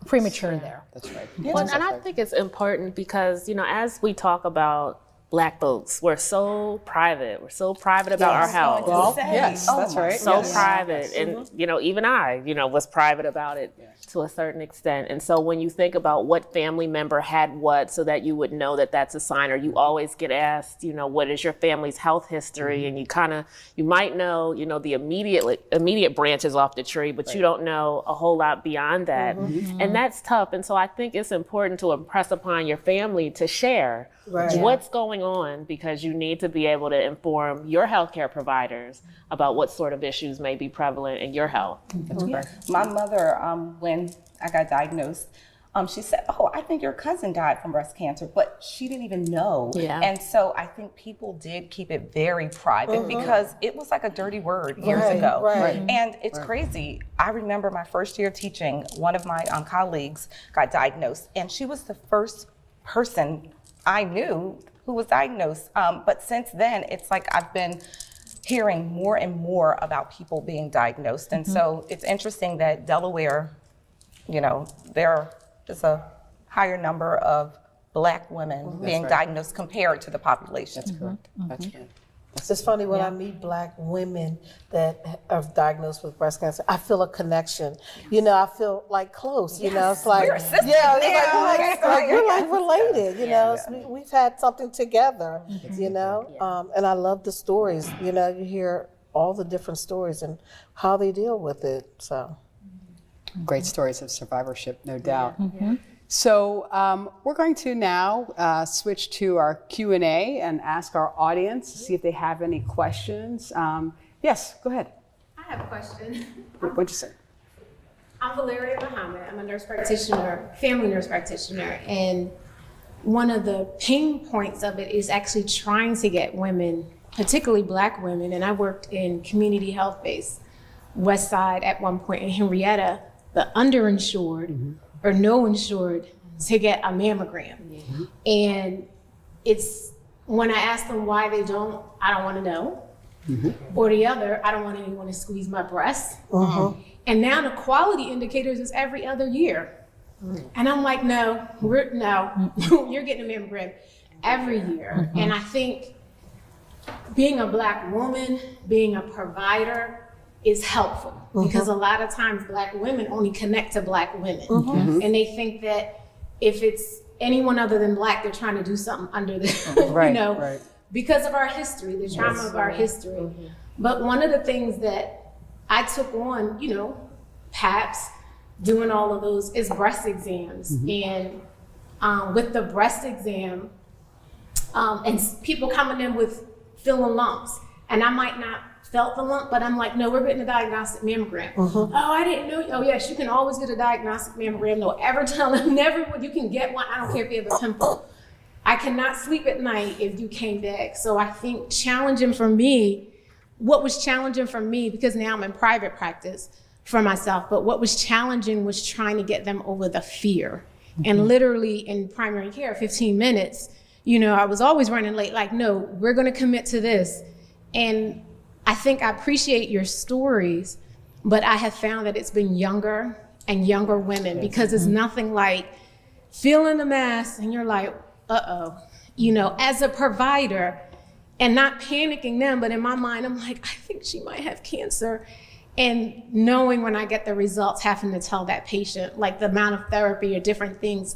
premature there. That's right. Well, and I think it's important because, as we talk about Black folks, we're so private. We're so private about our health. Well, yes, that's right. So Yes. private. And, even I, was private about it to a certain extent. And so when you think about what family member had what, so that you would know that that's a sign, or you always get asked, what is your family's health history? And you might know, the immediate branches off the tree, but you don't know a whole lot beyond that. And that's tough. And so I think it's important to impress upon your family to share what's going on, because you need to be able to inform your healthcare providers about what sort of issues may be prevalent in your health. My mother, when I got diagnosed, she said, "Oh, I think your cousin died from breast cancer," but she didn't even know. Yeah. And so I think people did keep it very private because it was like a dirty word years ago. Right. And it's crazy. I remember my first year teaching, one of my colleagues got diagnosed, and she was the first person I knew who was diagnosed. But since then, it's like I've been hearing more and more about people being diagnosed. And so it's interesting that Delaware, there is a higher number of Black women being diagnosed compared to the population. That's correct. That's right. It's funny when I meet Black women that are diagnosed with breast cancer, I feel a connection. I feel like close. It's like We're sisters it's now. like we're like related. We've had something together. And I love the stories. You hear all the different stories and how they deal with it. So Great stories of survivorship, no doubt. So we're going to now switch to our Q&A and ask our audience to see if they have any questions. Yes, go ahead. I have a question. What'd you say? I'm Valeria Muhammad. I'm a nurse practitioner, family nurse practitioner, and one of the pain points of it is actually trying to get women, particularly Black women, and I worked in community health base, West Side at one point in Henrietta, the underinsured or no insured to get a mammogram. And it's when I ask them why they don't, I don't want to know. Or the other, I don't want anyone to squeeze my breast. And now the quality indicators is every other year. And I'm like, no, you're getting a mammogram every year. And I think being a Black woman, being a provider, is helpful because a lot of times Black women only connect to Black women. And they think that if it's anyone other than Black, they're trying to do something under the, Right, you know, right. because of our history, the trauma of our history. But one of the things that I took on, you know, PAPS, doing all of those, is breast exams. And with the breast exam, and people coming in with feeling lumps, and I might not felt the lump, but I'm like, no, we're getting a diagnostic mammogram. Oh, I didn't know. Oh, yes, you can always get a diagnostic mammogram. Don't ever tell them, never, you can get one. I don't care if you have a pimple. I cannot sleep at night if you came back. So I think challenging for me, what was challenging for me, because now I'm in private practice for myself, but what was challenging was trying to get them over the fear. And literally in primary care, 15 minutes, you know, I was always running late, like, no, we're gonna commit to this. And I think I appreciate your stories, but I have found that it's been younger and younger women, because it's nothing like feeling the mass and you're like, uh-oh, you know, as a provider, and not panicking them, but in my mind, I'm like, I think she might have cancer. And knowing when I get the results, having to tell that patient, like the amount of therapy or different things,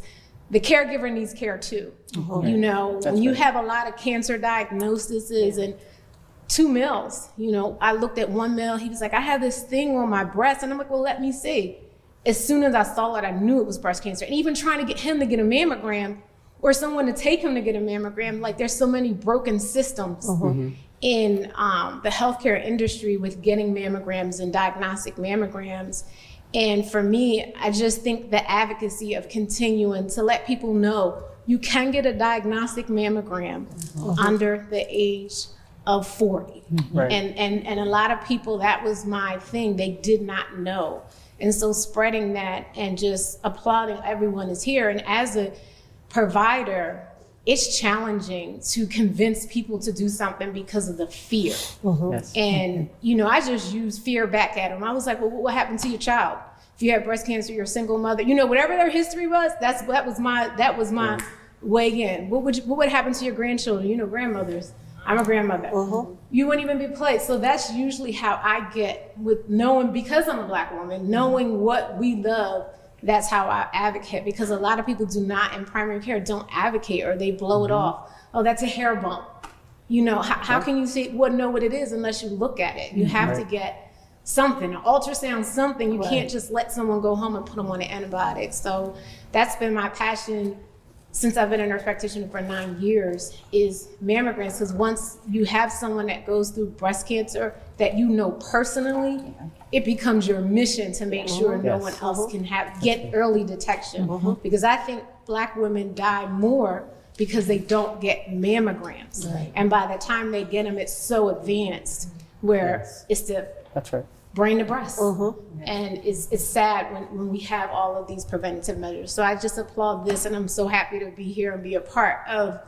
the caregiver needs care too. You know, when you have a lot of cancer diagnoses and 2 males, you know, I looked at one male, he was like, I have this thing on my breast. And I'm like, well, let me see. As soon as I saw it, I knew it was breast cancer. And even trying to get him to get a mammogram, or someone to take him to get a mammogram, like there's so many broken systems in the healthcare industry with getting mammograms and diagnostic mammograms. And for me, I just think the advocacy of continuing to let people know you can get a diagnostic mammogram under the age of 40. Right. And a lot of people, that was my thing, they did not know. And so spreading that and just applauding everyone is here. And as a provider, it's challenging to convince people to do something because of the fear. Yes. And, you know, I just used fear back at them. I was like, well, what happened to your child? If you had breast cancer, you're a single mother, you know, whatever their history was, that was my way in. What would happen to your grandchildren? You know, grandmothers. I'm a grandmother. You wouldn't even be placed. So that's usually how I get with knowing, because I'm a Black woman, knowing what we love. That's how I advocate, because a lot of people do not, in primary care, don't advocate, or they blow it off. Oh, that's a hair bump. You know, how can you say, wouldn't know what it is unless you look at it? You have to get something, an ultrasound, something. You can't just let someone go home and put them on an antibiotic. So that's been my passion since I've been a nurse practitioner for 9 years, is mammograms. Because once you have someone that goes through breast cancer that you know personally, it becomes your mission to make sure no one else can get early detection. Because I think Black women die more because they don't get mammograms. And by the time they get them, it's so advanced where it's the That's right. brain to breast. And it's sad when we have all of these preventative measures. So I just applaud this, and I'm so happy to be here and be a part of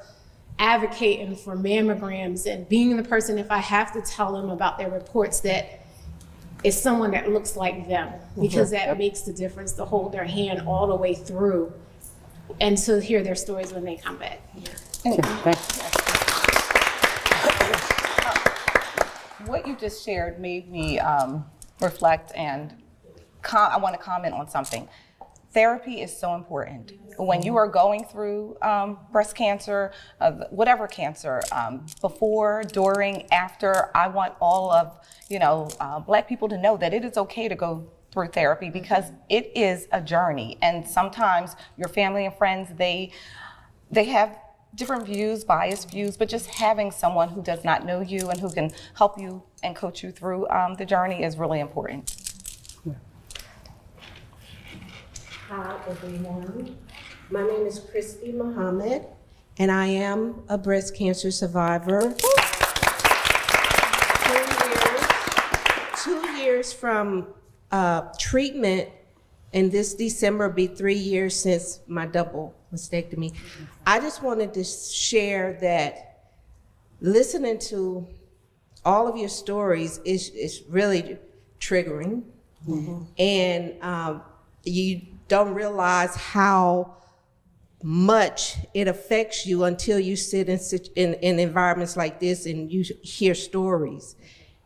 advocating for mammograms and being the person, if I have to tell them about their reports, that it's someone that looks like them, because that makes the difference, to hold their hand all the way through and to hear their stories when they come back. Thanks. What you just shared made me reflect, and I want to comment on something. Therapy is so important. When you are going through breast cancer, whatever cancer, before, during, after, I want all of Black people to know that it is okay to go through therapy, because it is a journey. And sometimes your family and friends, they have different views, biased views, but just having someone who does not know you and who can help you and coach you through the journey is really important. Hi, everyone. My name is Christy Muhammad, and I am a breast cancer survivor. 2 years from treatment, and this December will be 3 years since my double mastectomy. I just wanted to share that listening to all of your stories is really triggering, and you don't realize how much it affects you until you sit in environments like this and you hear stories.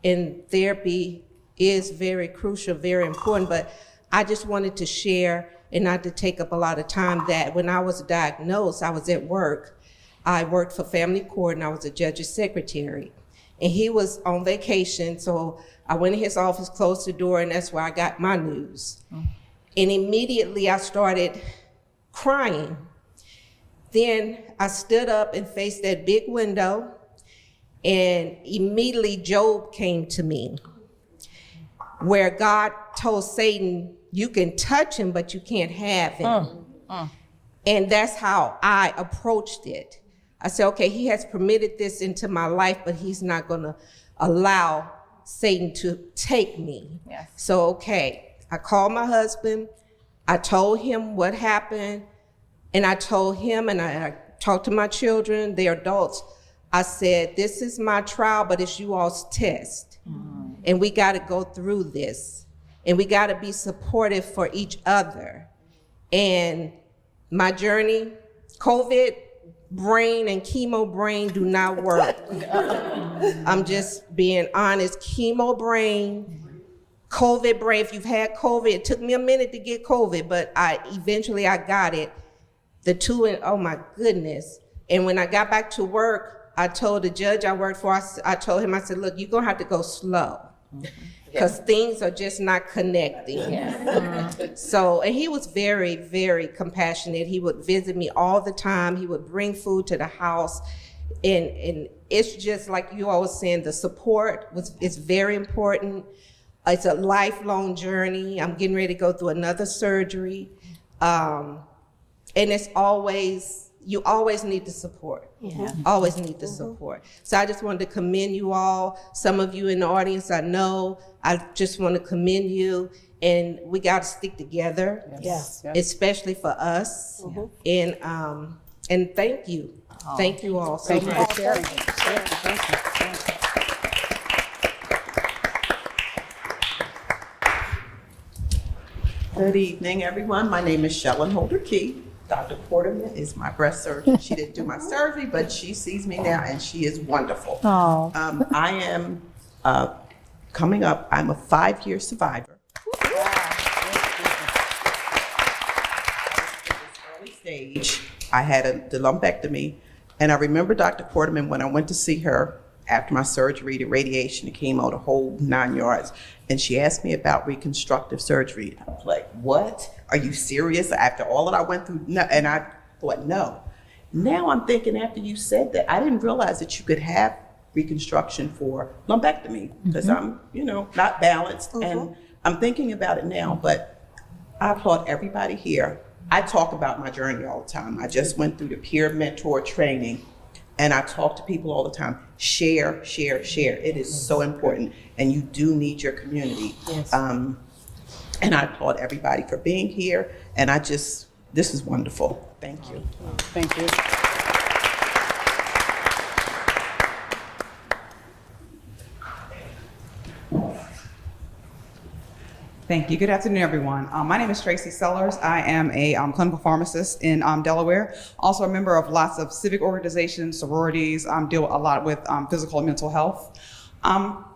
And therapy is very crucial, very important, but I just wanted to share, and not to take up a lot of time, that when I was diagnosed, I was at work. I worked for Family Court and I was a judge's secretary. And he was on vacation, so I went in his office, closed the door, and that's where I got my news. And immediately I started crying. Then I stood up and faced that big window, and immediately Job came to me, where God told Satan, you can touch him, but you can't have him. And that's how I approached it. I said, okay, he has permitted this into my life, but he's not gonna allow Satan to take me. Yes. So, okay, I called my husband, I told him what happened, and I told him, and I talked to my children, they're adults. I said, this is my trial, but it's you all's test. And we gotta go through this. And we gotta be supportive for each other. And my journey, COVID brain and chemo brain do not work. I'm just being honest. Chemo brain, COVID brain, if you've had COVID, it took me a minute to get COVID, but eventually I got it. The two, and oh my goodness. And when I got back to work, I told the judge I worked for, I told him, I said, look, you're gonna have to go slow, because things are just not connecting. So, and he was very, very compassionate. He would visit me all the time. He would bring food to the house. And it's just like you always saying, the support is very important. It's a lifelong journey. I'm getting ready to go through another surgery. And it's always, you always need the support. Always need the support. So I just wanted to commend you all. Some of you in the audience I know. I just want to commend you. And we got to stick together, especially for us. And thank you. Thank you all so much. Thank you for sharing. Thank you. Good evening, everyone. My name is Shellen Holder Key. Dr. Porterman is my breast surgeon. She didn't do my surgery, but she sees me now, and she is wonderful. I am coming up. I'm a 5-year survivor. Early stage, I had the lumpectomy, and I remember Dr. Porterman when I went to see her after my surgery, the radiation, the chemo, the whole 9 yards. And she asked me about reconstructive surgery. I was like, what? Are you serious? After all that I went through? No. And I thought, no. Now I'm thinking, after you said that, I didn't realize that you could have reconstruction for lumpectomy, because I'm, not balanced. And I'm thinking about it now, but I applaud everybody here. I talk about my journey all the time. I just went through the peer mentor training, and I talk to people all the time. Share, share, share. It is so important, and you do need your community. And I applaud everybody for being here, and this is wonderful. Thank you. Thank you. Thank you. Good afternoon, everyone. My name is Tracy Sellers. I am a clinical pharmacist in Delaware. Also a member of lots of civic organizations, sororities, deal a lot with physical and mental health.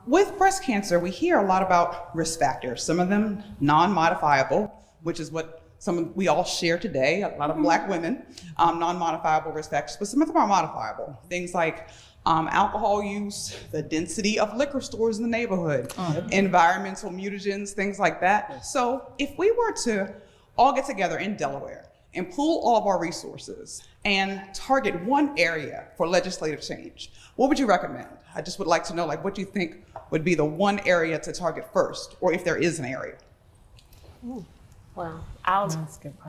With breast cancer, we hear a lot about risk factors, some of them non-modifiable, which is what we all share today, a lot of Black women, non-modifiable risk factors, but some of them are modifiable. Things like alcohol use, the density of liquor stores in the neighborhood, environmental mutagens, things like that. So if we were to all get together in Delaware and pool all of our resources and target one area for legislative change, what would you recommend? I just would like to know, what do you think would be the one area to target first, or if there is an area? Well, I'll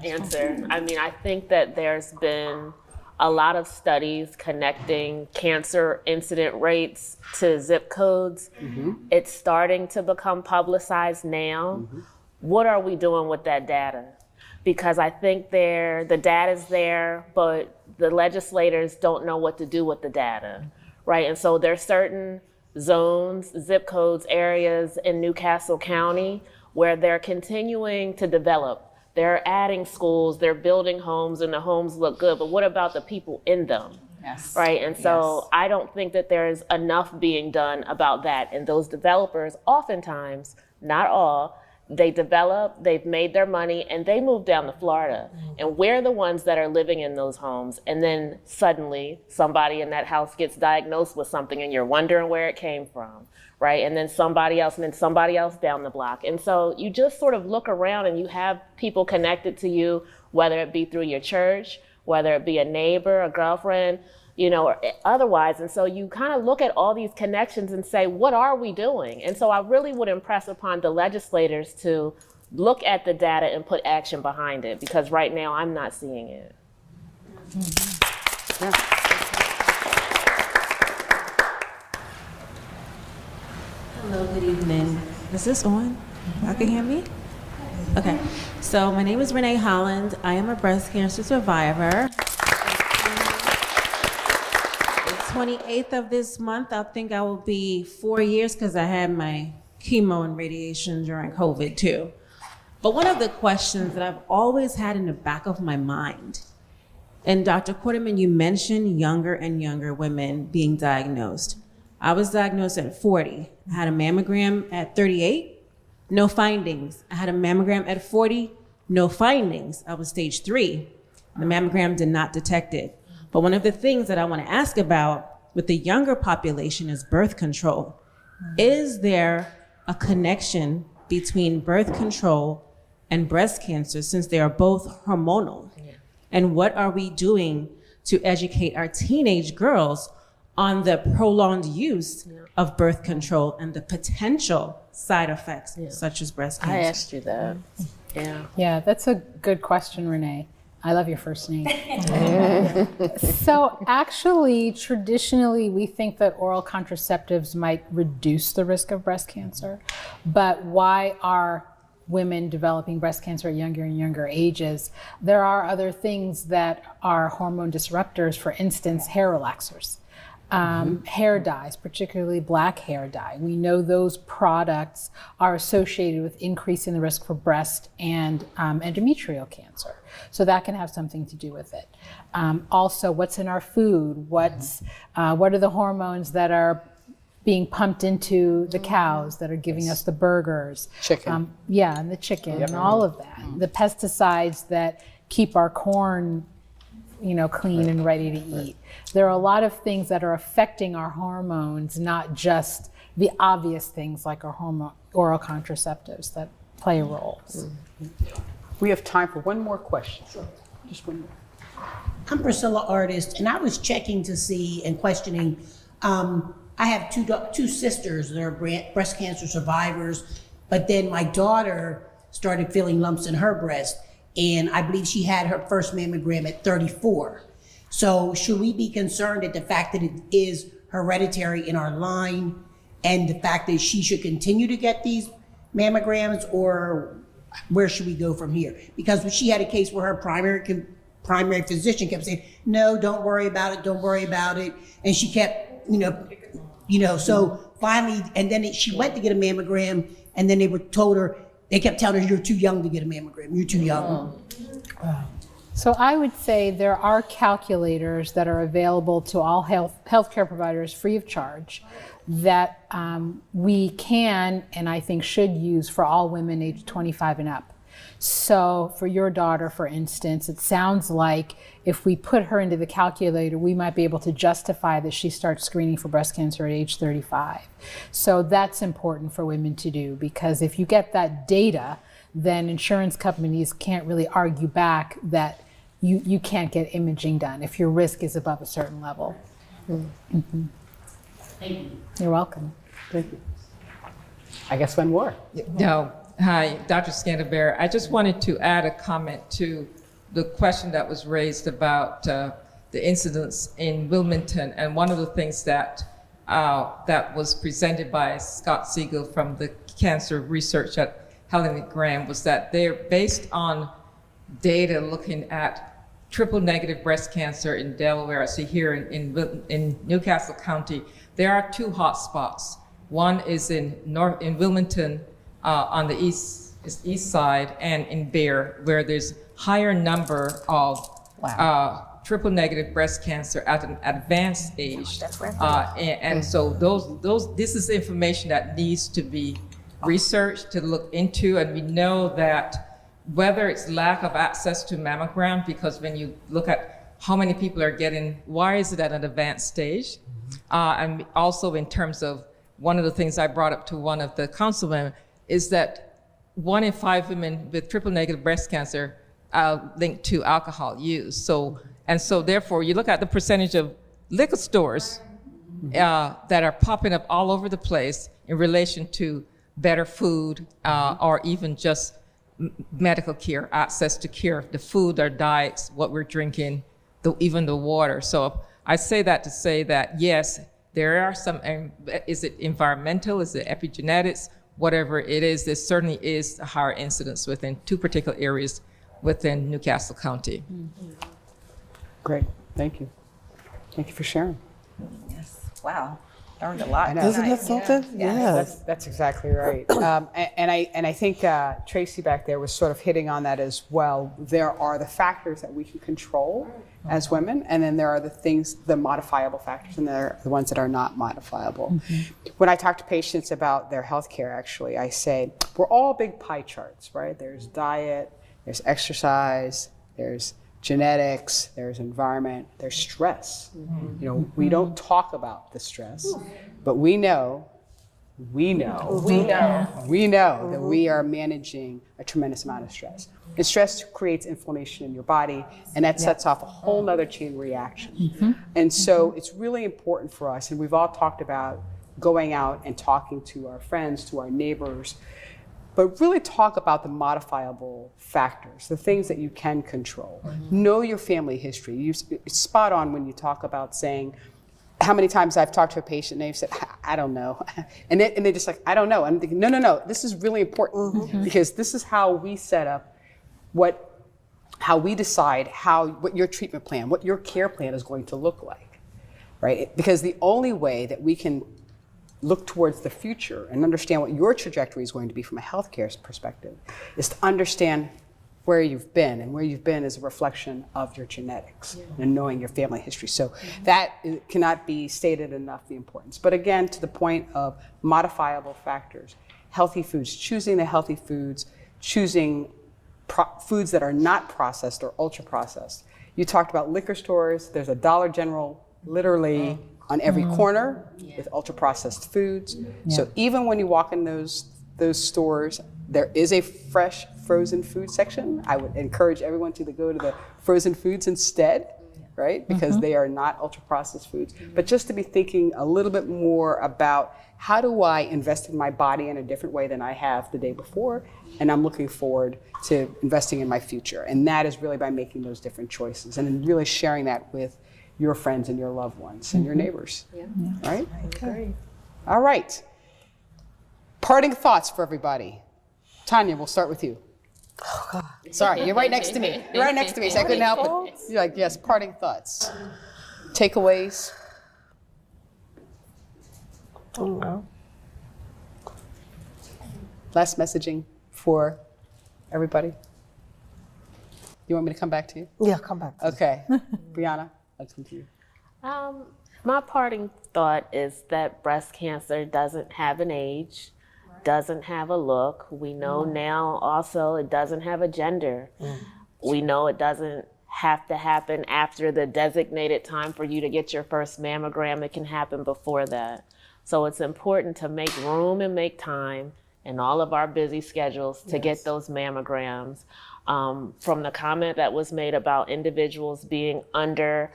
answer. I mean, I think that there's been a lot of studies connecting cancer incident rates to zip codes. It's starting to become publicized now. What are we doing with that data? Because I think the data's there, but the legislators don't know what to do with the data, right? And so there's certain zones, zip codes, areas in New Castle County where they're continuing to develop. They're adding schools, they're building homes, and the homes look good, but what about the people in them? Yes. Right. And so I don't think that there's enough being done about that. And those developers, oftentimes, not all, they develop, they've made their money, and they move down to Florida. And we're the ones that are living in those homes. And then suddenly somebody in that house gets diagnosed with something and you're wondering where it came from, right? And then somebody else down the block. And so you just sort of look around and you have people connected to you, whether it be through your church, whether it be a neighbor, a girlfriend, you know, or otherwise. And so you kind of look at all these connections and say, what are we doing? And so I really would impress upon the legislators to look at the data and put action behind it, because right now I'm not seeing it. Hello, good evening. Is this on? Y'all can hear me? Okay. So my name is Renee Holland. I am a breast cancer survivor. 28th of this month, I think I will be 4 years, because I had my chemo and radiation during COVID too. But one of the questions that I've always had in the back of my mind, and Dr. Quarterman, you mentioned younger and younger women being diagnosed. I was diagnosed at 40. I had a mammogram at 38, no findings. I had a mammogram at 40, no findings. I was stage 3. The mammogram did not detect it. But one of the things that I want to ask about with the younger population is birth control. Is there a connection between birth control and breast cancer, since they are both hormonal? And what are we doing to educate our teenage girls on the prolonged use of birth control and the potential side effects such as breast cancer? I asked you that. Yeah, that's a good question, Renee. I love your first name. So actually, traditionally, we think that oral contraceptives might reduce the risk of breast cancer. But why are women developing breast cancer at younger and younger ages? There are other things that are hormone disruptors, for instance, hair relaxers. Hair dyes, particularly black hair dye. We know those products are associated with increasing the risk for breast and endometrial cancer. So that can have something to do with it. Also, what's in our food? What are the hormones that are being pumped into the cows that are giving us the burgers? Chicken. And the chicken and all of that. The pesticides that keep our corn clean and ready to eat. There are a lot of things that are affecting our hormones, not just the obvious things like our oral contraceptives that play a role. We have time for one more question. Just one more. I'm Priscilla Artist, and I was checking to see and questioning. I have two sisters that are breast cancer survivors, but then my daughter started feeling lumps in her breast, and I believe she had her first mammogram at 34. So should we be concerned at the fact that it is hereditary in our line, and the fact that she should continue to get these mammograms, or where should we go from here? Because she had a case where her primary physician kept saying, no, don't worry about it. And she kept, so finally, and then she went to get a mammogram, and then they kept telling her, you're too young to get a mammogram, you're too young. So I would say there are calculators that are available to all healthcare providers free of charge that we can, and I think should use for all women aged 25 and up. So for your daughter, for instance, it sounds like if we put her into the calculator, we might be able to justify that she starts screening for breast cancer at age 35. So that's important for women to do, because if you get that data, then insurance companies can't really argue back that you can't get imaging done if your risk is above a certain level. Mm-hmm. Thank you. You're welcome. Thank you. I guess one more. No. Hi, Dr. Scantlebury. I just wanted to add a comment to the question that was raised about the incidents in Wilmington. And one of the things that was presented by Scott Siegel from the cancer research at Helen Graham was that they're based on data looking at triple negative breast cancer in Delaware. I see here in Newcastle County, there are 2 hotspots. One is in Wilmington, on the east side, and in Bear, where there's higher number of triple negative breast cancer at an advanced age. And so this is information that needs to be researched, to look into, and we know that whether it's lack of access to mammogram, because when you look at how many people are getting, why is it at an advanced stage? And also in terms of one of the things I brought up to one of the councilmen is that 1 in 5 women with triple negative breast cancer linked to alcohol use. So therefore you look at the percentage of liquor stores that are popping up all over the place in relation to better food or even just medical care, access to care, the food, our diets, what we're drinking, even the water. So I say that to say that, yes, there are some, is it environmental, is it epigenetics, whatever it is, there certainly is a higher incidence within 2 particular areas within Newcastle County. Great, thank you. Thank you for sharing. Yes, wow, learned a lot. Isn't it something? Yes. That's exactly right. And I think Tracy back there was sort of hitting on that as well. There are the factors that we can control as women, and then there are the things, the modifiable factors, and there are the ones that are not modifiable. When I talk to patients about their health care, actually, I say, we're all big pie charts, right? There's diet, there's exercise, there's genetics, there's environment, there's stress. You know, we don't talk about the stress, but we know that we are managing a tremendous amount of stress. And stress creates inflammation in your body, and that sets off a whole nother chain reaction. And so it's really important for us, and we've all talked about going out and talking to our friends, to our neighbors, but really talk about the modifiable factors, the things that you can control. Know your family history. You're spot on when you talk about saying, how many times I've talked to a patient and they've said, I don't know. And they're just like, I don't know. I'm thinking, no, this is really important because this is how we set up how we decide what your treatment plan, what your care plan is going to look like, right? Because the only way that we can look towards the future and understand what your trajectory is going to be from a healthcare perspective is to understand where you've been, and where you've been is a reflection of your genetics and knowing your family history. So that cannot be stated enough, the importance. But again, to the point of modifiable factors, healthy foods, choosing the healthy foods, choosing foods that are not processed or ultra processed. You talked about liquor stores. There's a Dollar General literally on every corner with ultra processed foods. So even when you walk in those stores, there is a fresh frozen food section. I would encourage everyone to go to the frozen foods instead, right? Because they are not ultra processed foods. But just to be thinking a little bit more about how do I invest in my body in a different way than I have the day before, and I'm looking forward to investing in my future. And that is really by making those different choices and then really sharing that with your friends and your loved ones and your neighbors, right? Okay. All right. Parting thoughts for everybody. Tanya, we'll start with you. Oh, God. Sorry, you're right next to me. You're right next to me, so I couldn't help it. You're like, yes, parting thoughts. Takeaways. Oh, wow. Last messaging for everybody. You want me to come back to you? Yeah, come back. Okay. Brianna, I'll come to you. My parting thought is that breast cancer doesn't have an age, doesn't have a look. We know now also it doesn't have a gender. We know it doesn't have to happen after the designated time for you to get your first mammogram. It can happen before that. So it's important to make room and make time in all of our busy schedules to get those mammograms. From the comment that was made about individuals being under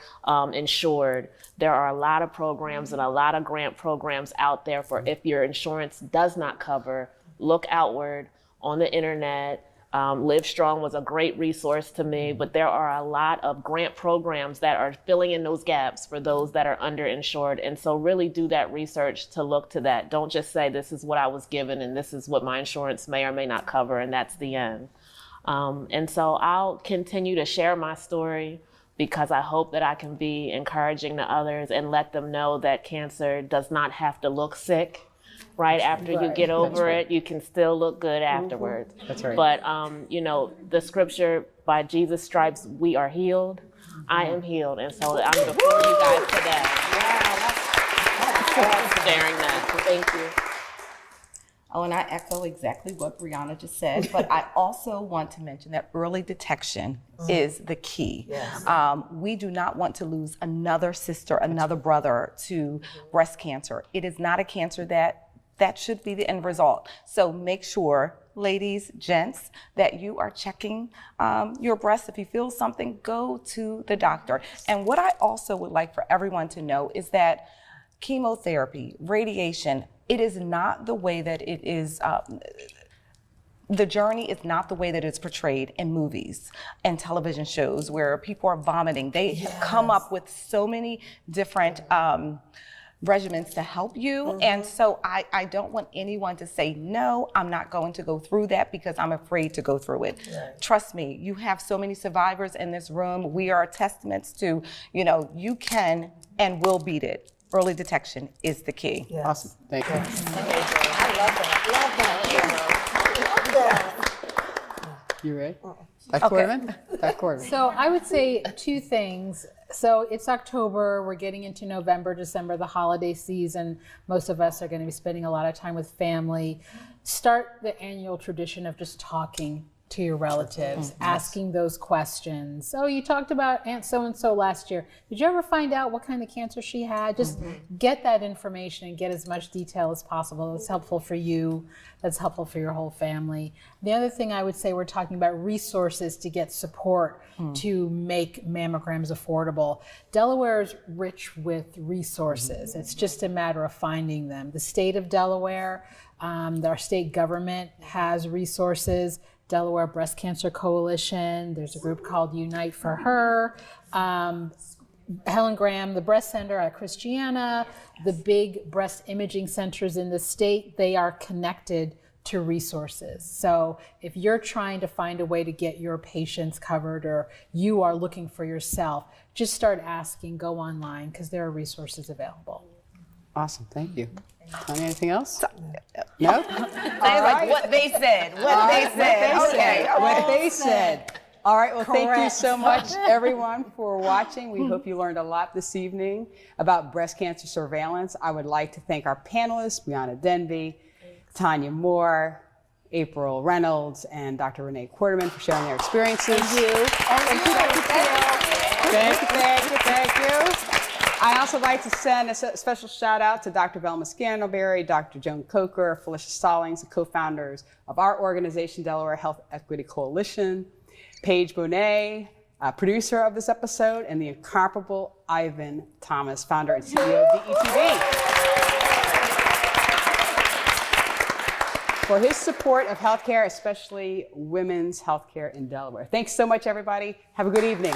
insured, there are a lot of programs and a lot of grant programs out there for if your insurance does not cover, look outward on the internet. Live Strong was a great resource to me, but there are a lot of grant programs that are filling in those gaps for those that are underinsured. And so really do that research to look to that. Don't just say this is what I was given and this is what my insurance may or may not cover and that's the end. And so I'll continue to share my story because I hope that I can be encouraging to others and let them know that cancer does not have to look sick. Right after you get over it, you can still look good afterwards. That's right. But, you know, the scripture, by Jesus' stripes, we are healed. I am healed. And so I'm before you guys today. Sharing that. So thank you. Oh, and I echo exactly what Brianna just said, but I also want to mention that early detection is the key. Yes. We do not want to lose another sister, another brother to breast cancer. It is not a cancer that should be the end result. So make sure, ladies, gents, that you are checking your breasts. If you feel something, go to the doctor. And what I also would like for everyone to know is that chemotherapy, radiation, it is not the way that it is, the journey is not the way that it's portrayed in movies and television shows where people are vomiting. They have come up with so many different regimens to help you. And so I don't want anyone to say, no, I'm not going to go through that because I'm afraid to go through it. Right. Trust me, you have so many survivors in this room. We are testaments to, you can and will beat it. Early detection is the key. Yes. Awesome. Thank you. I love that. You ready? Dr. Quarterman? Dr. Quarterman. So I would say two things. So it's October, we're getting into November, December, the holiday season. Most of us are going to be spending a lot of time with family. Start the annual tradition of just talking to your relatives, asking those questions. Oh, you talked about Aunt so-and-so last year. Did you ever find out what kind of cancer she had? Just get that information and get as much detail as possible. That's helpful for you. That's helpful for your whole family. The other thing I would say, we're talking about resources to get support to make mammograms affordable. Delaware is rich with resources. It's just a matter of finding them. The state of Delaware, our state government has resources. Delaware Breast Cancer Coalition. There's a group called Unite for Her. Helen Graham, the breast center at Christiana, the big breast imaging centers in the state, they are connected to resources. So if you're trying to find a way to get your patients covered or you are looking for yourself, just start asking, go online, because there are resources available. Awesome. Thank you. Anything else? No? Like what they said. What they said. What they said. All right. Well, thank you so much, everyone, for watching. We hope you learned a lot this evening about breast cancer surveillance. I would like to thank our panelists, Brianna Denby, Tanya Moore, April Reynolds, and Dr. Renee Quarterman for sharing their experiences. Thank you. Thank you, Dr. Teal. Thank you. I also like to send a special shout out to Dr. Velma Scantlebury, Dr. Joan Coker, Felicia Stallings, the co-founders of our organization, Delaware Health Equity Coalition, Paige Bonet, producer of this episode, and the incomparable Ivan Thomas, founder and CEO of the ETV, for his support of healthcare, especially women's healthcare in Delaware. Thanks so much, everybody. Have a good evening.